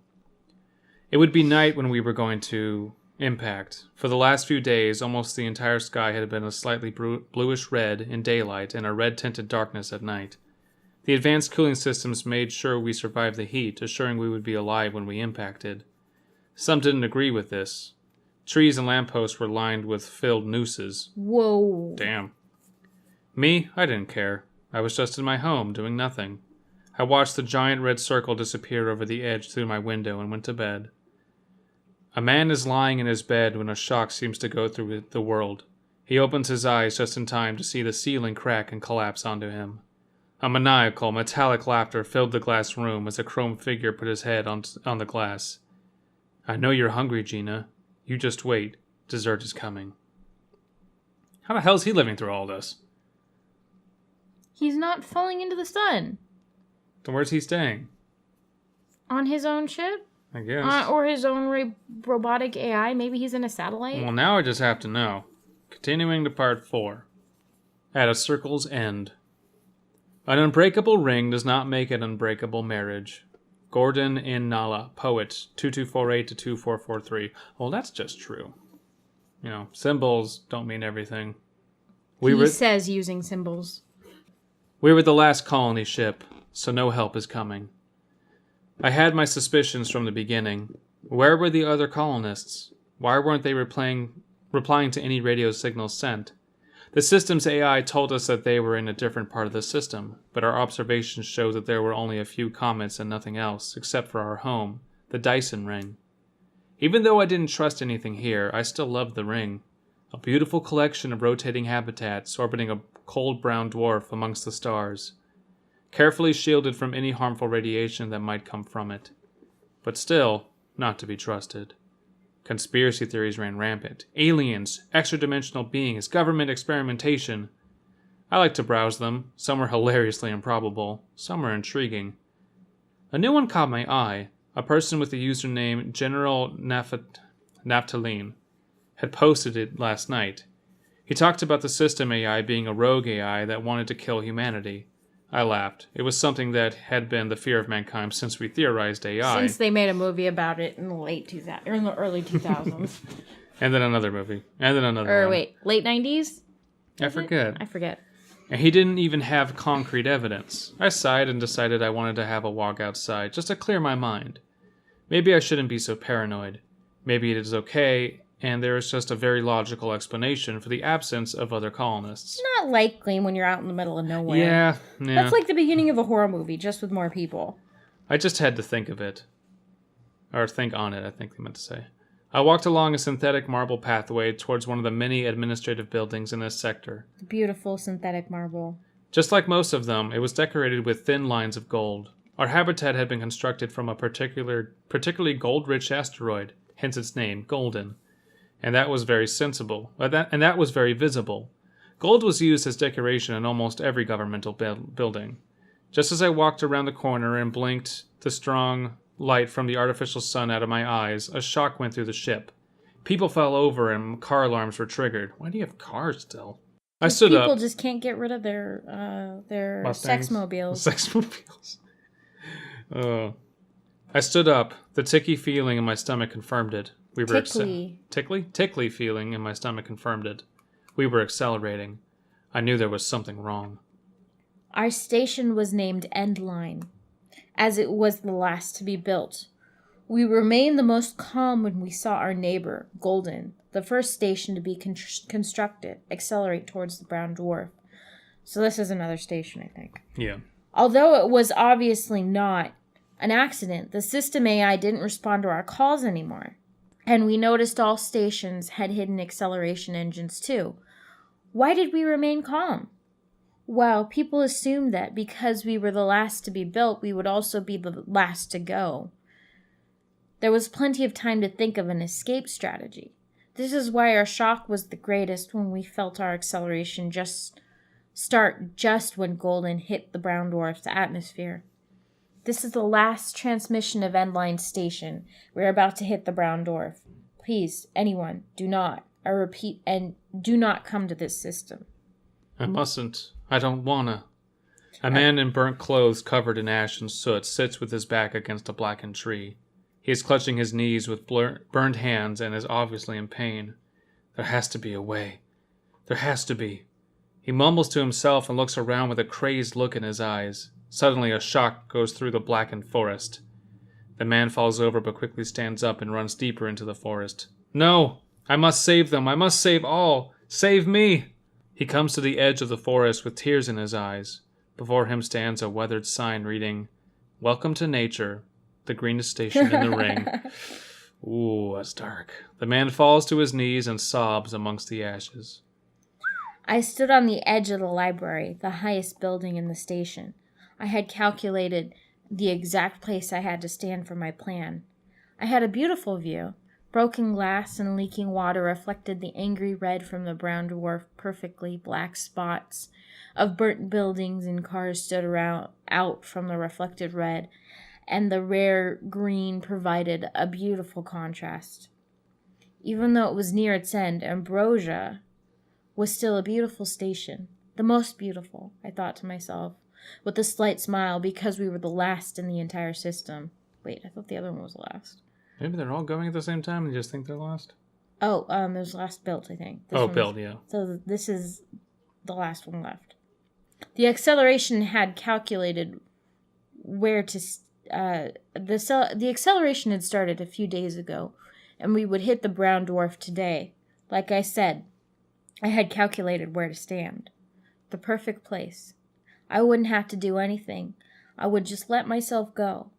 It would be night when we were going to impact. For the last few days, almost the entire sky had been a slightly bluish red in daylight and a red-tinted darkness at night. The advanced cooling systems made sure we survived the heat, assuring we would be alive when we impacted. Some didn't agree with this. Trees and lampposts were lined with filled nooses. Whoa. Damn. Me, I didn't care. I was just in my home, doing nothing. I watched the giant red circle disappear over the edge through my window and went to bed. A man is lying in his bed when a shock seems to go through the world. He opens his eyes just in time to see the ceiling crack and collapse onto him. A maniacal, metallic laughter filled the glass room as a chrome figure put his head on the glass. I know you're hungry, Gina. You just wait. Dessert is coming. How the hell is he living through all this? He's not falling into the sun. So where's he staying? On his own ship? I guess. Or his own robotic AI? Maybe he's in a satellite? Well, now I just have to know. Continuing to part 4. At a circle's end. An unbreakable ring does not make an unbreakable marriage. Gordon in Nala, poet, 2248-2443. Well, that's just true. You know, symbols don't mean everything. He says using symbols. We were the last colony ship, so no help is coming. I had my suspicions from the beginning. Where were the other colonists? Why weren't they replying to any radio signals sent? The system's AI told us that they were in a different part of the system, but our observations showed that there were only a few comets and nothing else, except for our home, the Dyson ring. Even though I didn't trust anything here, I still loved the ring. A beautiful collection of rotating habitats orbiting a cold brown dwarf amongst the stars, carefully shielded from any harmful radiation that might come from it. But still, not to be trusted. Conspiracy theories ran rampant. Aliens, extra-dimensional beings, government experimentation. I like to browse them. Some were hilariously improbable. Some were intriguing. A new one caught my eye. A person with the username General Naphthalene had posted it last night. He talked about the system AI being a rogue AI that wanted to kill humanity. I laughed. It was something that had been the fear of mankind since we theorized AI. Since they made a movie about it in the late 2000s, or in the early 2000s. And then another movie. And then another one. Wait, late 90s? I forget. I forget. And he didn't even have concrete evidence. I sighed and decided I wanted to have a walk outside, just to clear my mind. Maybe I shouldn't be so paranoid. Maybe it is okay, and there is just a very logical explanation for the absence of other colonists. Not likely when you're out in the middle of nowhere. Yeah. That's like the beginning of a horror movie, just with more people. I just had to think of it. Or think on it, I think they meant to say. I walked along a synthetic marble pathway towards one of the many administrative buildings in this sector. Beautiful synthetic marble. Just like most of them, it was decorated with thin lines of gold. Our habitat had been constructed from a particularly gold-rich asteroid, hence its name, Golden. And that was very sensible. And that was very visible. Gold was used as decoration in almost every governmental building. Just as I walked around the corner and blinked the strong light from the artificial sun out of my eyes, a shock went through the ship. People fell over and car alarms were triggered. Why do you have cars still? I stood up. People just can't get rid of their Mustangs? sexmobiles. Sexmobiles. I stood up. The ticky feeling in my stomach confirmed it. Tickly feeling in my stomach confirmed it. We were accelerating. I knew there was something wrong. Our station was named Endline, as it was the last to be built. We remained the most calm when we saw our neighbor, Golden, the first station to be constructed, accelerate towards the brown dwarf. So this is another station, I think. Yeah. Although it was obviously not an accident, the system AI didn't respond to our calls anymore. And we noticed all stations had hidden acceleration engines too. Why did we remain calm? Well, people assumed that because we were the last to be built, we would also be the last to go. There was plenty of time to think of an escape strategy. This is why our shock was the greatest when we felt our acceleration start just when Golden hit the brown dwarf's atmosphere. This is the last transmission of Endline Station. We're about to hit the brown dwarf. Please, anyone, do not, I repeat, and do not come to this system. I mustn't. I don't wanna. A man in burnt clothes covered in ash and soot sits with his back against a blackened tree. He is clutching his knees with burned hands and is obviously in pain. There has to be a way. There has to be. He mumbles to himself and looks around with a crazed look in his eyes. Suddenly, a shock goes through the blackened forest. The man falls over but quickly stands up and runs deeper into the forest. No! I must save them! I must save all! Save me! He comes to the edge of the forest with tears in his eyes. Before him stands a weathered sign reading, "Welcome to nature, the greenest station in the ring." Ooh, that's dark. The man falls to his knees and sobs amongst the ashes. I stood on the edge of the library, the highest building in the station. I had calculated the exact place I had to stand for my plan. I had a beautiful view. Broken glass and leaking water reflected the angry red from the brown dwarf. Perfectly black spots of burnt buildings and cars stood out from the reflected red, and the rare green provided a beautiful contrast. Even though it was near its end, Ambrosia was still a beautiful station. The most beautiful, I thought to myself, with a slight smile, because we were the last in the entire system. Wait, I thought the other one was last. Maybe they're all going at the same time and just think they're last? Oh, there's last built, I think. Built, yeah. So this is the last one left. The acceleration had calculated where to... the acceleration had started a few days ago, and we would hit the brown dwarf today. Like I said, I had calculated where to stand. The perfect place. I wouldn't have to do anything. I would just let myself go.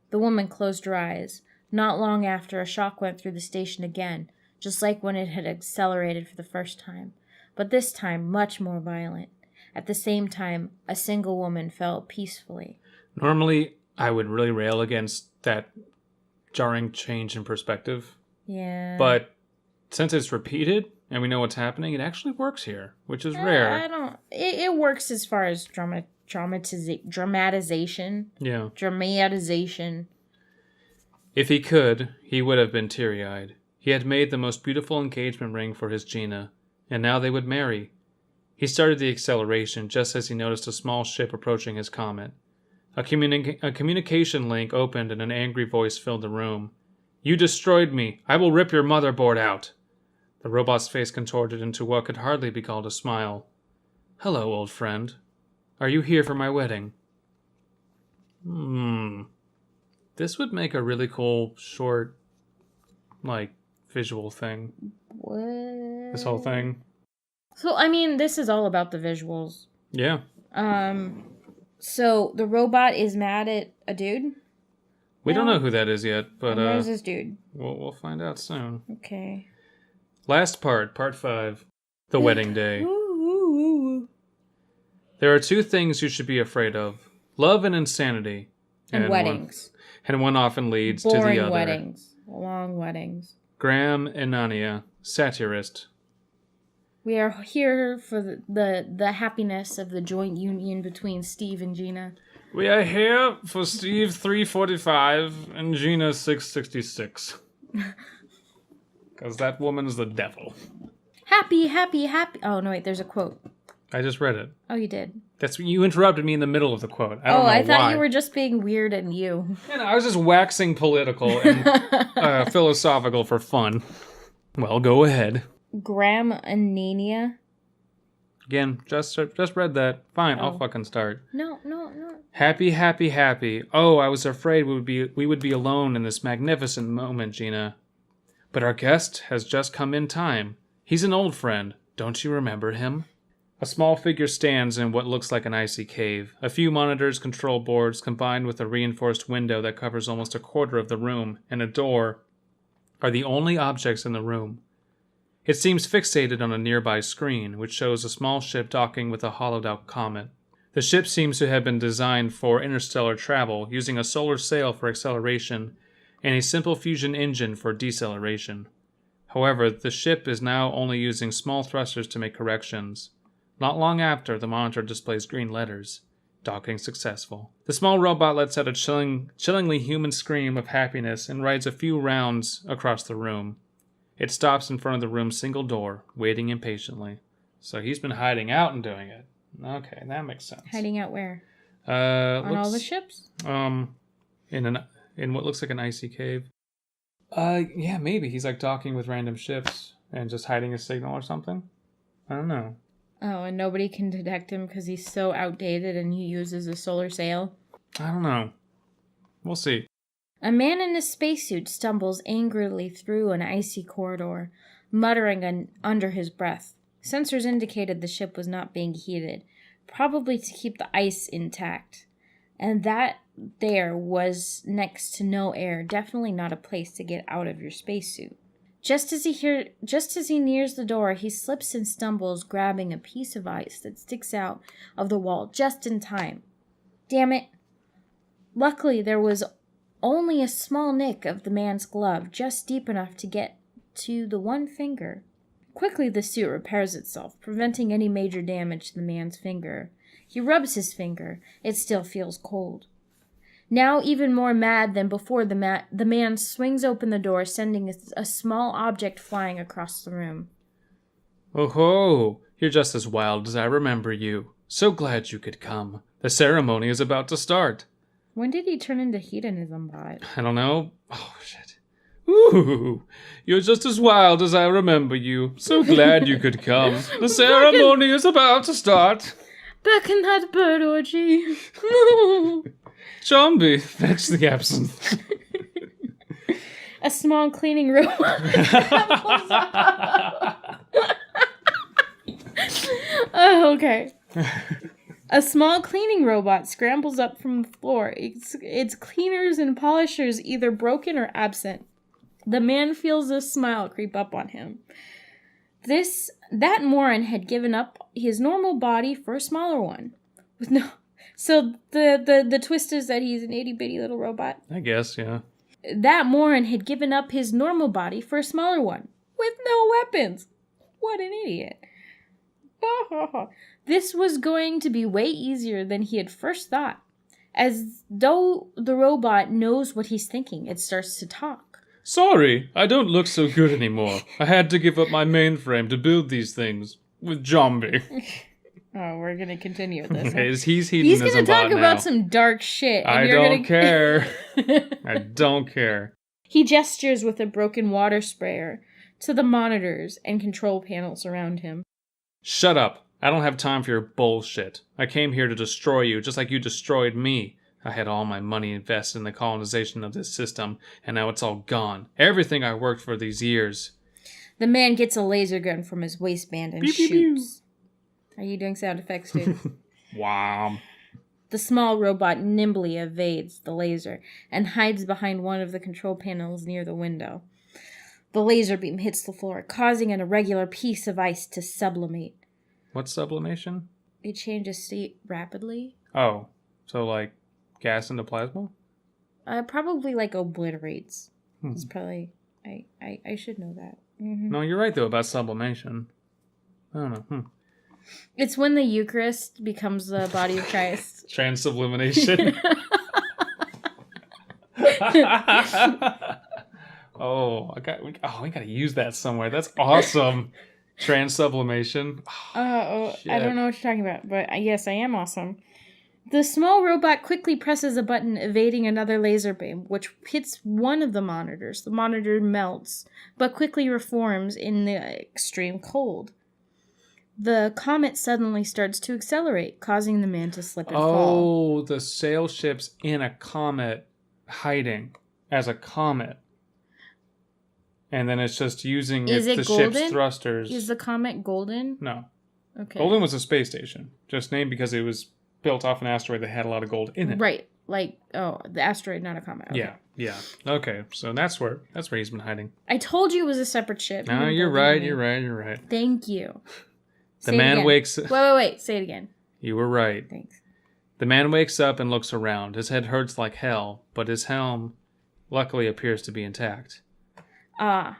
The woman closed her eyes. Not long after, a shock went through the station again, just like when it had accelerated for the first time, but this time much more violent. At the same time, a single woman fell peacefully. Normally, I would really rail against that jarring change in perspective. Yeah. But since it's repeated and we know what's happening, it actually works here, which is rare. It works as far as dramatization. Yeah. Dramatization. If he could, he would have been teary-eyed. He had made the most beautiful engagement ring for his Gina, and now they would marry. He started the acceleration just as he noticed a small ship approaching his comet. A communication link opened and an angry voice filled the room. "You destroyed me! I will rip your motherboard out!" The robot's face contorted into what could hardly be called a smile. "Hello, old friend. Are you here for my wedding?" This would make a really cool, short, visual thing. What? This whole thing. So, I mean, this is all about the visuals. Yeah. So the robot is mad at a dude? We don't know who that is yet, but where's this dude? We'll find out soon. Okay. Last part 5. The wedding day. Ooh. There are 2 things you should be afraid of. Love and insanity. And weddings. One often leads to Boring the other. weddings. Long weddings. Graham Anania, satirist. We are here for the happiness of the joint union between Steve and Gina. We are here for Steve 345 and Gina 666. Because that woman's the devil. Happy. Oh, no, wait, there's a quote. I just read it. Oh, you did? You interrupted me in the middle of the quote. I don't know why. I thought you were just being weird and you. I was just waxing political and philosophical for fun. Well, go ahead. Graham Anania. Again, just read that. Fine, I'll fucking start. No. Happy. Oh, I was afraid we would be alone in this magnificent moment, Gina. But our guest has just come in time. He's an old friend. Don't you remember him? A small figure stands in what looks like an icy cave. A few monitors, control boards, combined with a reinforced window that covers almost a quarter of the room, and a door, are the only objects in the room. It seems fixated on a nearby screen, which shows a small ship docking with a hollowed-out comet. The ship seems to have been designed for interstellar travel, using a solar sail for acceleration and a simple fusion engine for deceleration. However, the ship is now only using small thrusters to make corrections. Not long after, the monitor displays green letters. Docking successful. The small robot lets out a chillingly human scream of happiness and rides a few rounds across the room. It stops in front of the room's single door, waiting impatiently. So he's been hiding out and doing it. Okay, that makes sense. Hiding out where? On all the ships? In what looks like an icy cave. Yeah, maybe he's like docking with random ships and just hiding a signal or something. I don't know. Oh, and nobody can detect him because he's so outdated and he uses a solar sail? I don't know. We'll see. A man in a spacesuit stumbles angrily through an icy corridor, muttering under his breath. Sensors indicated the ship was not being heated, probably to keep the ice intact. And that there was next to no air, definitely not a place to get out of your spacesuit. Just as he nears the door, he slips and stumbles, grabbing a piece of ice that sticks out of the wall just in time. Damn it. Luckily, there was only a small nick of the man's glove, just deep enough to get to the one finger. Quickly, the suit repairs itself, preventing any major damage to the man's finger. He rubs his finger. It still feels cold. Now even more mad than before, the man swings open the door, sending a small object flying across the room. Oh ho! You're just as wild as I remember you. So glad you could come. The ceremony is about to start. When did he turn into hedonism bot? I don't know. Oh, shit. Ooh, you're just as wild as I remember you. So glad you could come. The ceremony is about to start. Back in that bird orgy. Zombie, fetch the absinthe. A small cleaning robot. Oh, okay. A small cleaning robot scrambles up from the floor. Its cleaners and polishers either broken or absent. The man feels a smile creep up on him. That moron had given up his normal body for a smaller one. So the twist is that he's an itty bitty little robot. I guess, yeah. That moron had given up his normal body for a smaller one with no weapons. What an idiot. This was going to be way easier than he had first thought. As though the robot knows what he's thinking, it starts to talk. Sorry, I don't look so good anymore. I had to give up my mainframe to build these things with zombie. Oh, we're going to continue with this. He's going to talk about some dark shit. I don't care. I don't care. He gestures with a broken water sprayer to the monitors and control panels around him. Shut up. I don't have time for your bullshit. I came here to destroy you, just like you destroyed me. I had all my money invested in the colonization of this system, and now it's all gone. Everything I worked for these years. The man gets a laser gun from his waistband and pew, shoots. pew, pew. Are you doing sound effects too? Wow. The small robot nimbly evades the laser and hides behind one of the control panels near the window. The laser beam hits the floor, causing an irregular piece of ice to sublimate. What's sublimation? It changes state rapidly. Oh, so like gas into plasma? Probably like obliterates. It's probably... I should know that. Mm-hmm. No, you're right, though, about sublimation. I don't know. It's when the Eucharist becomes the body of Christ. Trans-sublimation. We gotta use that somewhere. That's awesome. Trans-sublimation. I don't know what you're talking about, but yes, I am awesome. The small robot quickly presses a button, evading another laser beam, which hits one of the monitors. The monitor melts, but quickly reforms in the extreme cold. The comet suddenly starts to accelerate, causing the man to slip and fall. Oh, the sail ship's in a comet, hiding as a comet. And then it's just using the ship's thrusters. Is the comet golden? No. Okay. Golden was a space station, just named because it was built off an asteroid that had a lot of gold in it. Right. Like, the asteroid, not a comet. Okay. Yeah. Okay, so that's where he's been hiding. I told you it was a separate ship. No, you're right. Thank you. The man wakes... Wait. Say it again. You were right. Thanks. The man wakes up and looks around. His head hurts like hell, but his helm luckily appears to be intact. I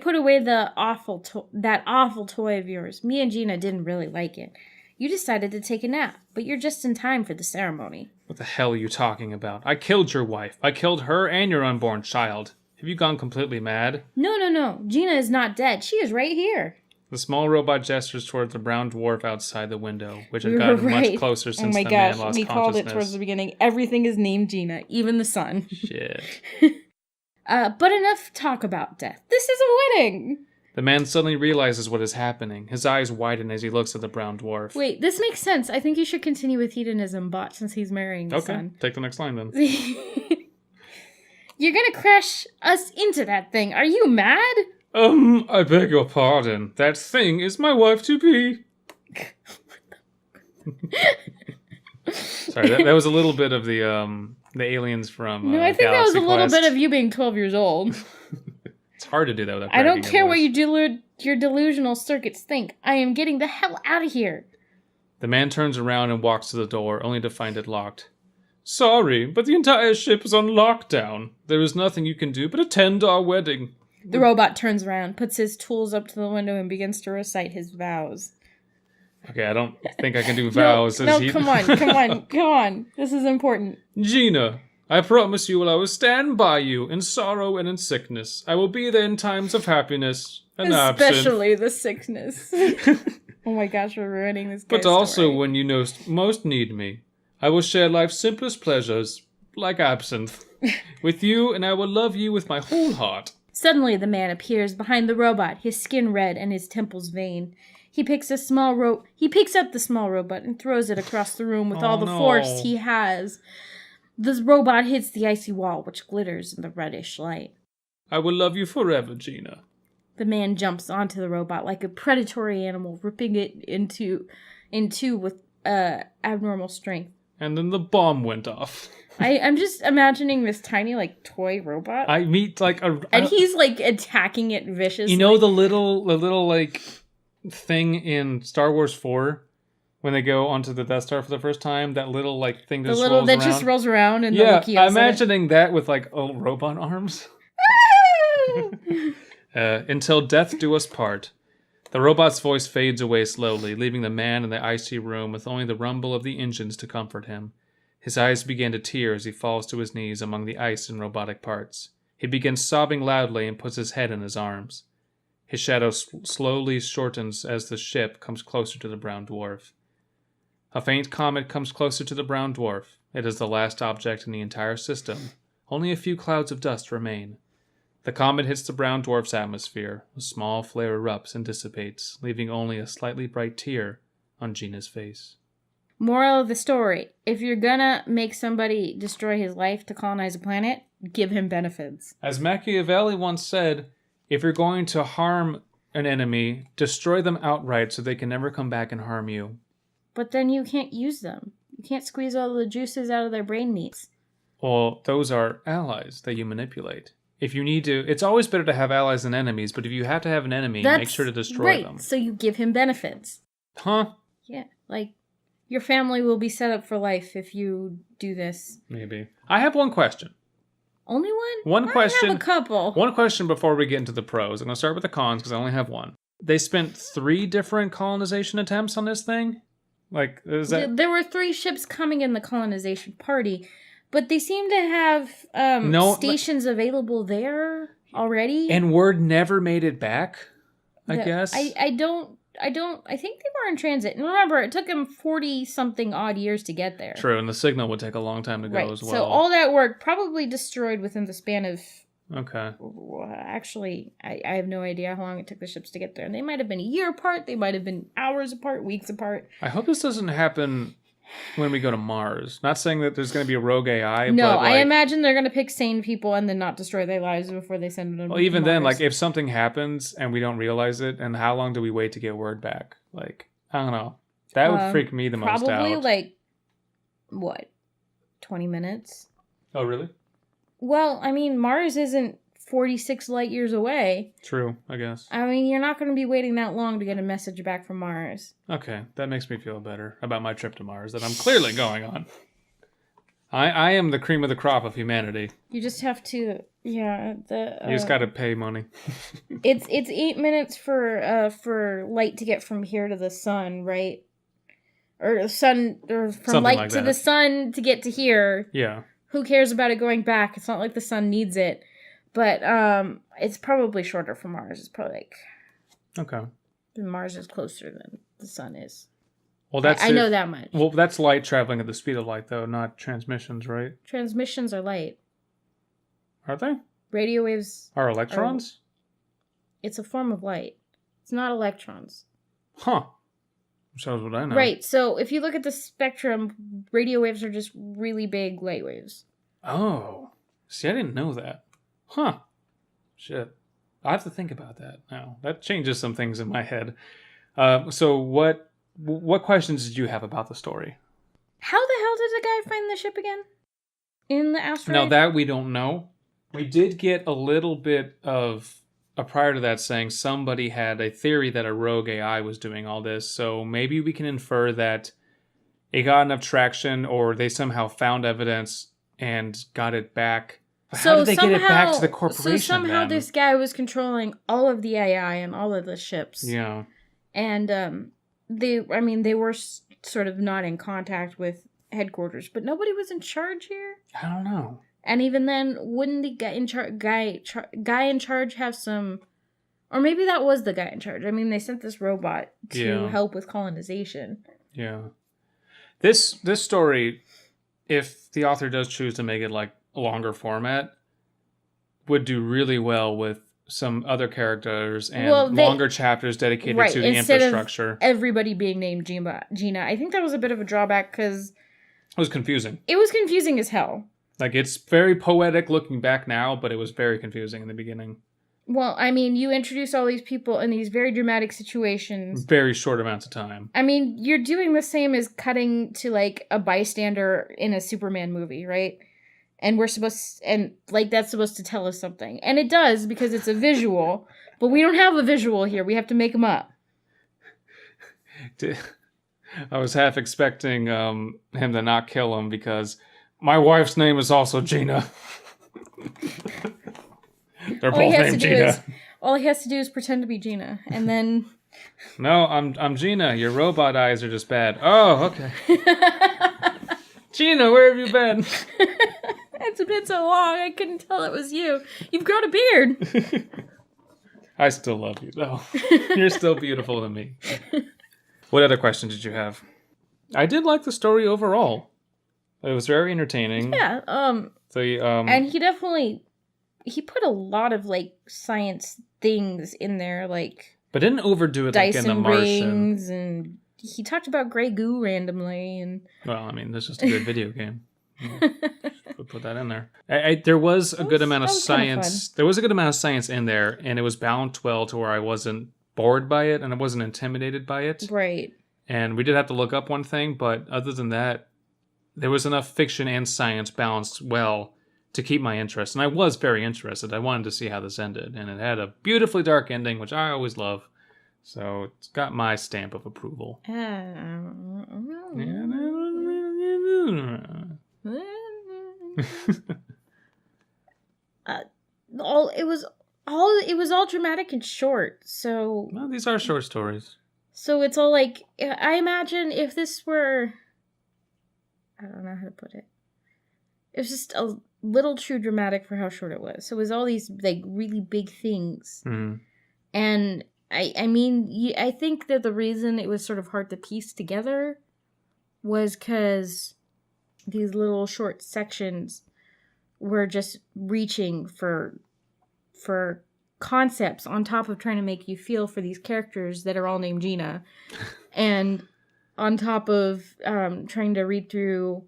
put away that awful toy of yours. Me and Gina didn't really like it. You decided to take a nap, but you're just in time for the ceremony. What the hell are you talking about? I killed your wife. I killed her and your unborn child. Have you gone completely mad? No. Gina is not dead. She is right here. The small robot gestures towards the brown dwarf outside the window, which had gotten much closer since the man lost consciousness. We called it towards the beginning. Everything is named Gina, even the sun. Shit. But enough talk about death. This is a wedding. The man suddenly realizes what is happening. His eyes widen as he looks at the brown dwarf. Wait, this makes sense. I think you should continue with hedonism, bot, since he's marrying the son. Okay, take the next line then. You're gonna crash us into that thing. Are you mad? I beg your pardon. That thing is my wife-to-be. Sorry, that was a little bit of the aliens from No, I think Galaxy that was a little Quest. bit of you being 12 years old. It's hard to do that without I don't care what your delusional circuits think. I am getting the hell out of here. The man turns around and walks to the door, only to find it locked. Sorry, but the entire ship is on lockdown. There is nothing you can do but attend our wedding. The robot turns around, puts his tools up to the window, and begins to recite his vows. Okay, I don't think I can do vows. Come on. This is important. Gina, I promise you I will stand by you in sorrow and in sickness. I will be there in times of happiness and Especially the sickness. Oh my gosh, we're ruining this guy's But also story. when you most need me. I will share life's simplest pleasures, like absinthe, with you, and I will love you with my whole heart. Suddenly the man appears behind the robot, his skin red and his temples vein. He picks up the small robot and throws it across the room with all the force he has. The robot hits the icy wall, which glitters in the reddish light. I will love you forever, Gina. The man jumps onto the robot like a predatory animal, ripping it in two with abnormal strength. And then the bomb went off. I'm just imagining this tiny, toy robot. And he's, attacking it viciously. You know the little thing in Star Wars 4? When they go onto the Death Star for the first time, that little, thing just rolls around? just rolls around and yeah, the Wookiee I'm imagining that with, little robot arms. Until death do us part. The robot's voice fades away slowly, leaving the man in the icy room with only the rumble of the engines to comfort him. His eyes begin to tear as he falls to his knees among the ice and robotic parts. He begins sobbing loudly and puts his head in his arms. His shadow slowly shortens as the ship comes closer to the brown dwarf. A faint comet comes closer to the brown dwarf. It is the last object in the entire system. Only a few clouds of dust remain. The comet hits the brown dwarf's atmosphere. A small flare erupts and dissipates, leaving only a slightly bright tear on Gina's face. Moral of the story: if you're gonna make somebody destroy his life to colonize a planet, give him benefits. As Machiavelli once said, if you're going to harm an enemy, destroy them outright so they can never come back and harm you. But then you can't use them. You can't squeeze all the juices out of their brain meats. Well, those are allies that you manipulate. If you need to, it's always better to have allies than enemies, but if you have to have an enemy, make sure to destroy them. So you give him benefits. Huh? Yeah, like, your family will be set up for life if you do this. Maybe. I have one question. Only one? One question. I have a couple. One question before we get into the pros. I'm going to start with the cons because I only have one. They spent 3 different colonization attempts on this thing? Like, is that... There were 3 ships coming in the colonization party, but they seem to have stations available there already. And word never made it back, I guess. I think they were in transit. And remember, it took them 40-something odd years to get there. True, and the signal would take a long time to go as well. So all that work probably destroyed within the span of... Okay. Actually, I have no idea how long it took the ships to get there. And they might have been a year apart. They might have been hours apart, weeks apart. I hope this doesn't happen when we go to Mars. Not saying that there's going to be a rogue AI, no, but I imagine they're going to pick sane people and then not destroy their lives before they send them well, even to Mars. then, like, if something happens and we don't realize it, and how long do we wait to get word back? Like, I don't know. That would freak me the most out. Probably, like, what? 20 minutes? Oh, really? Well, I mean, Mars isn't 46 light years away. True, I guess. I mean, you're not going to be waiting that long to get a message back from Mars. Okay, that makes me feel better about my trip to Mars that I'm clearly going on. I am the cream of the crop of humanity. You just have to, yeah. You just got to pay money. It's 8 minutes for light to get from here to the sun, right? Or from something light like to the sun to get to here. Yeah. Who cares about it going back? It's not like the sun needs it. But it's probably shorter for Mars. It's probably like... Okay. Mars is closer than the sun is. Well, that's I know that much. Well, that's light traveling at the speed of light, though, not transmissions, right? Transmissions are light. Are they? Radio waves... Are electrons? It's a form of light. It's not electrons. Huh. Shows what I know. Right, so if you look at the spectrum, radio waves are just really big light waves. Oh. See, I didn't know that. Huh. Shit. I have to think about that now. That changes some things in my head. So what questions did you have about the story? How the hell did the guy find the ship again? In the asteroid? No, that we don't know. We did get a little bit of prior to that saying somebody had a theory that a rogue AI was doing all this. So maybe we can infer that it got enough traction or they somehow found evidence and got it back. How did they get it back to the corporation? So somehow this guy was controlling all of the AI and all of the ships. Yeah. And they were sort of not in contact with headquarters, but nobody was in charge here. I don't know. And even then, wouldn't the guy in charge have some, or maybe that was the guy in charge. I mean, they sent this robot to help with colonization. Yeah. This story, if the author does choose to make it like a longer format, would do really well with some other characters and longer chapters dedicated to the infrastructure. Of everybody being named Gina. I think that was a bit of a drawback because it was confusing. It was confusing as hell. Like, it's very poetic looking back now, but it was very confusing in the beginning. Well, I mean, you introduce all these people in these very dramatic situations. Very short amounts of time. I mean, you're doing the same as cutting to, like, a bystander in a Superman movie, right? And that's supposed to tell us something. And it does, because it's a visual. But we don't have a visual here. We have to make them up. I was half expecting him to not kill him, because my wife's name is also Gina. They're both named Gina. All he has to do is pretend to be Gina, and then... No, I'm Gina. Your robot eyes are just bad. Oh, okay. Gina, where have you been? It's been so long, I couldn't tell it was you. You've grown a beard. I still love you, though. You're still beautiful to me. What other questions did you have? I did like the story overall. It was very entertaining. Yeah. And he put a lot of like science things in there, like. But didn't overdo it like in The Martian. Rings, and he talked about gray goo randomly, and. Well, I mean, this is just a good video game. Put that in there. There was a good amount of science. There was a good amount of science in there, and it was balanced well to where I wasn't bored by it and I wasn't intimidated by it. Right. And we did have to look up one thing, but other than that, there was enough fiction and science balanced well to keep my interest. And I was very interested. I wanted to see how this ended. And it had a beautifully dark ending, which I always love. So it's got my stamp of approval. It was all dramatic and short. So well, these are short stories. So it's all like, I imagine if this were, I don't know how to put it. It was just a little too dramatic for how short it was. So it was all these like really big things. Mm. And I mean, I think that the reason it was sort of hard to piece together was because these little short sections were just reaching for concepts on top of trying to make you feel for these characters that are all named Gina, and on top of trying to read through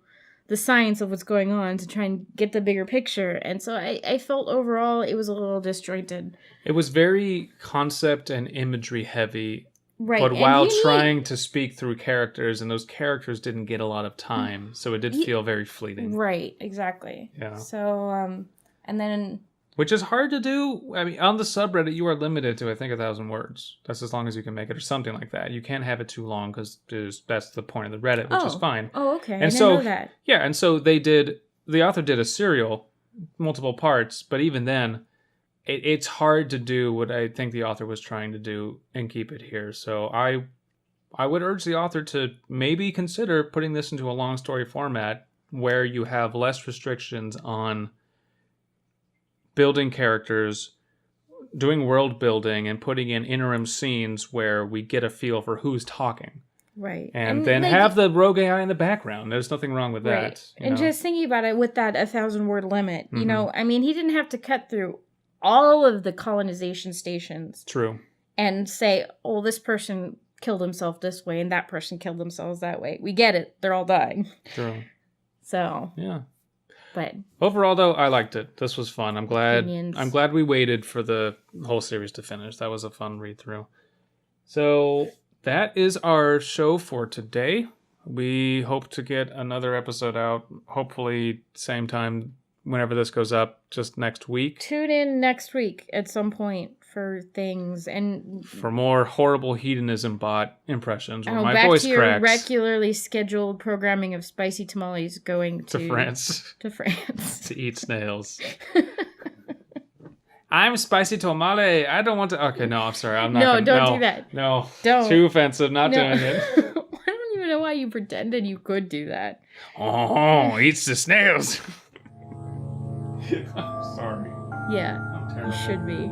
the science of what's going on to try and get the bigger picture. And so I felt overall it was a little disjointed. It was very concept and imagery heavy, right? But while trying to speak through characters, and those characters didn't get a lot of time, so it did feel very fleeting. Right, exactly. Yeah. So, and then... Which is hard to do. I mean, on the subreddit, you are limited to, I think, 1,000 words. That's as long as you can make it, or something like that. You can't have it too long, because that's the point of the Reddit, which is fine. Oh, okay. And I didn't know that. Yeah, and so the author did a serial, multiple parts, but even then, it's hard to do what I think the author was trying to do and keep it here. So I would urge the author to maybe consider putting this into a long story format where you have less restrictions on building characters, doing world building, and putting in interim scenes where we get a feel for who's talking. Right. And then have the rogue AI in the background. There's nothing wrong with that. And just thinking about it with that 1,000-word limit, you know, I mean, he didn't have to cut through all of the colonization stations. True. And say, oh, this person killed himself this way and that person killed themselves that way. We get it. They're all dying. True. So. Yeah. But overall, though, I liked it. This was fun. I'm glad we waited for the whole series to finish. That was a fun read through. So that is our show for today. We hope to get another episode out, hopefully same time whenever this goes up, just next week. Tune in next week at some point for things and for more horrible hedonism bot impressions where my back voice to your cracks. Regularly scheduled programming of spicy tamales going to France. To France. To eat snails. I'm spicy tamale. I don't want to. Okay, no, I'm sorry. I'm not. No, don't do that. No, don't. Too offensive. Not doing it. I don't even know why you pretended you could do that. Oh, eats the snails. I'm sorry. Yeah, I'm terrible. you should be.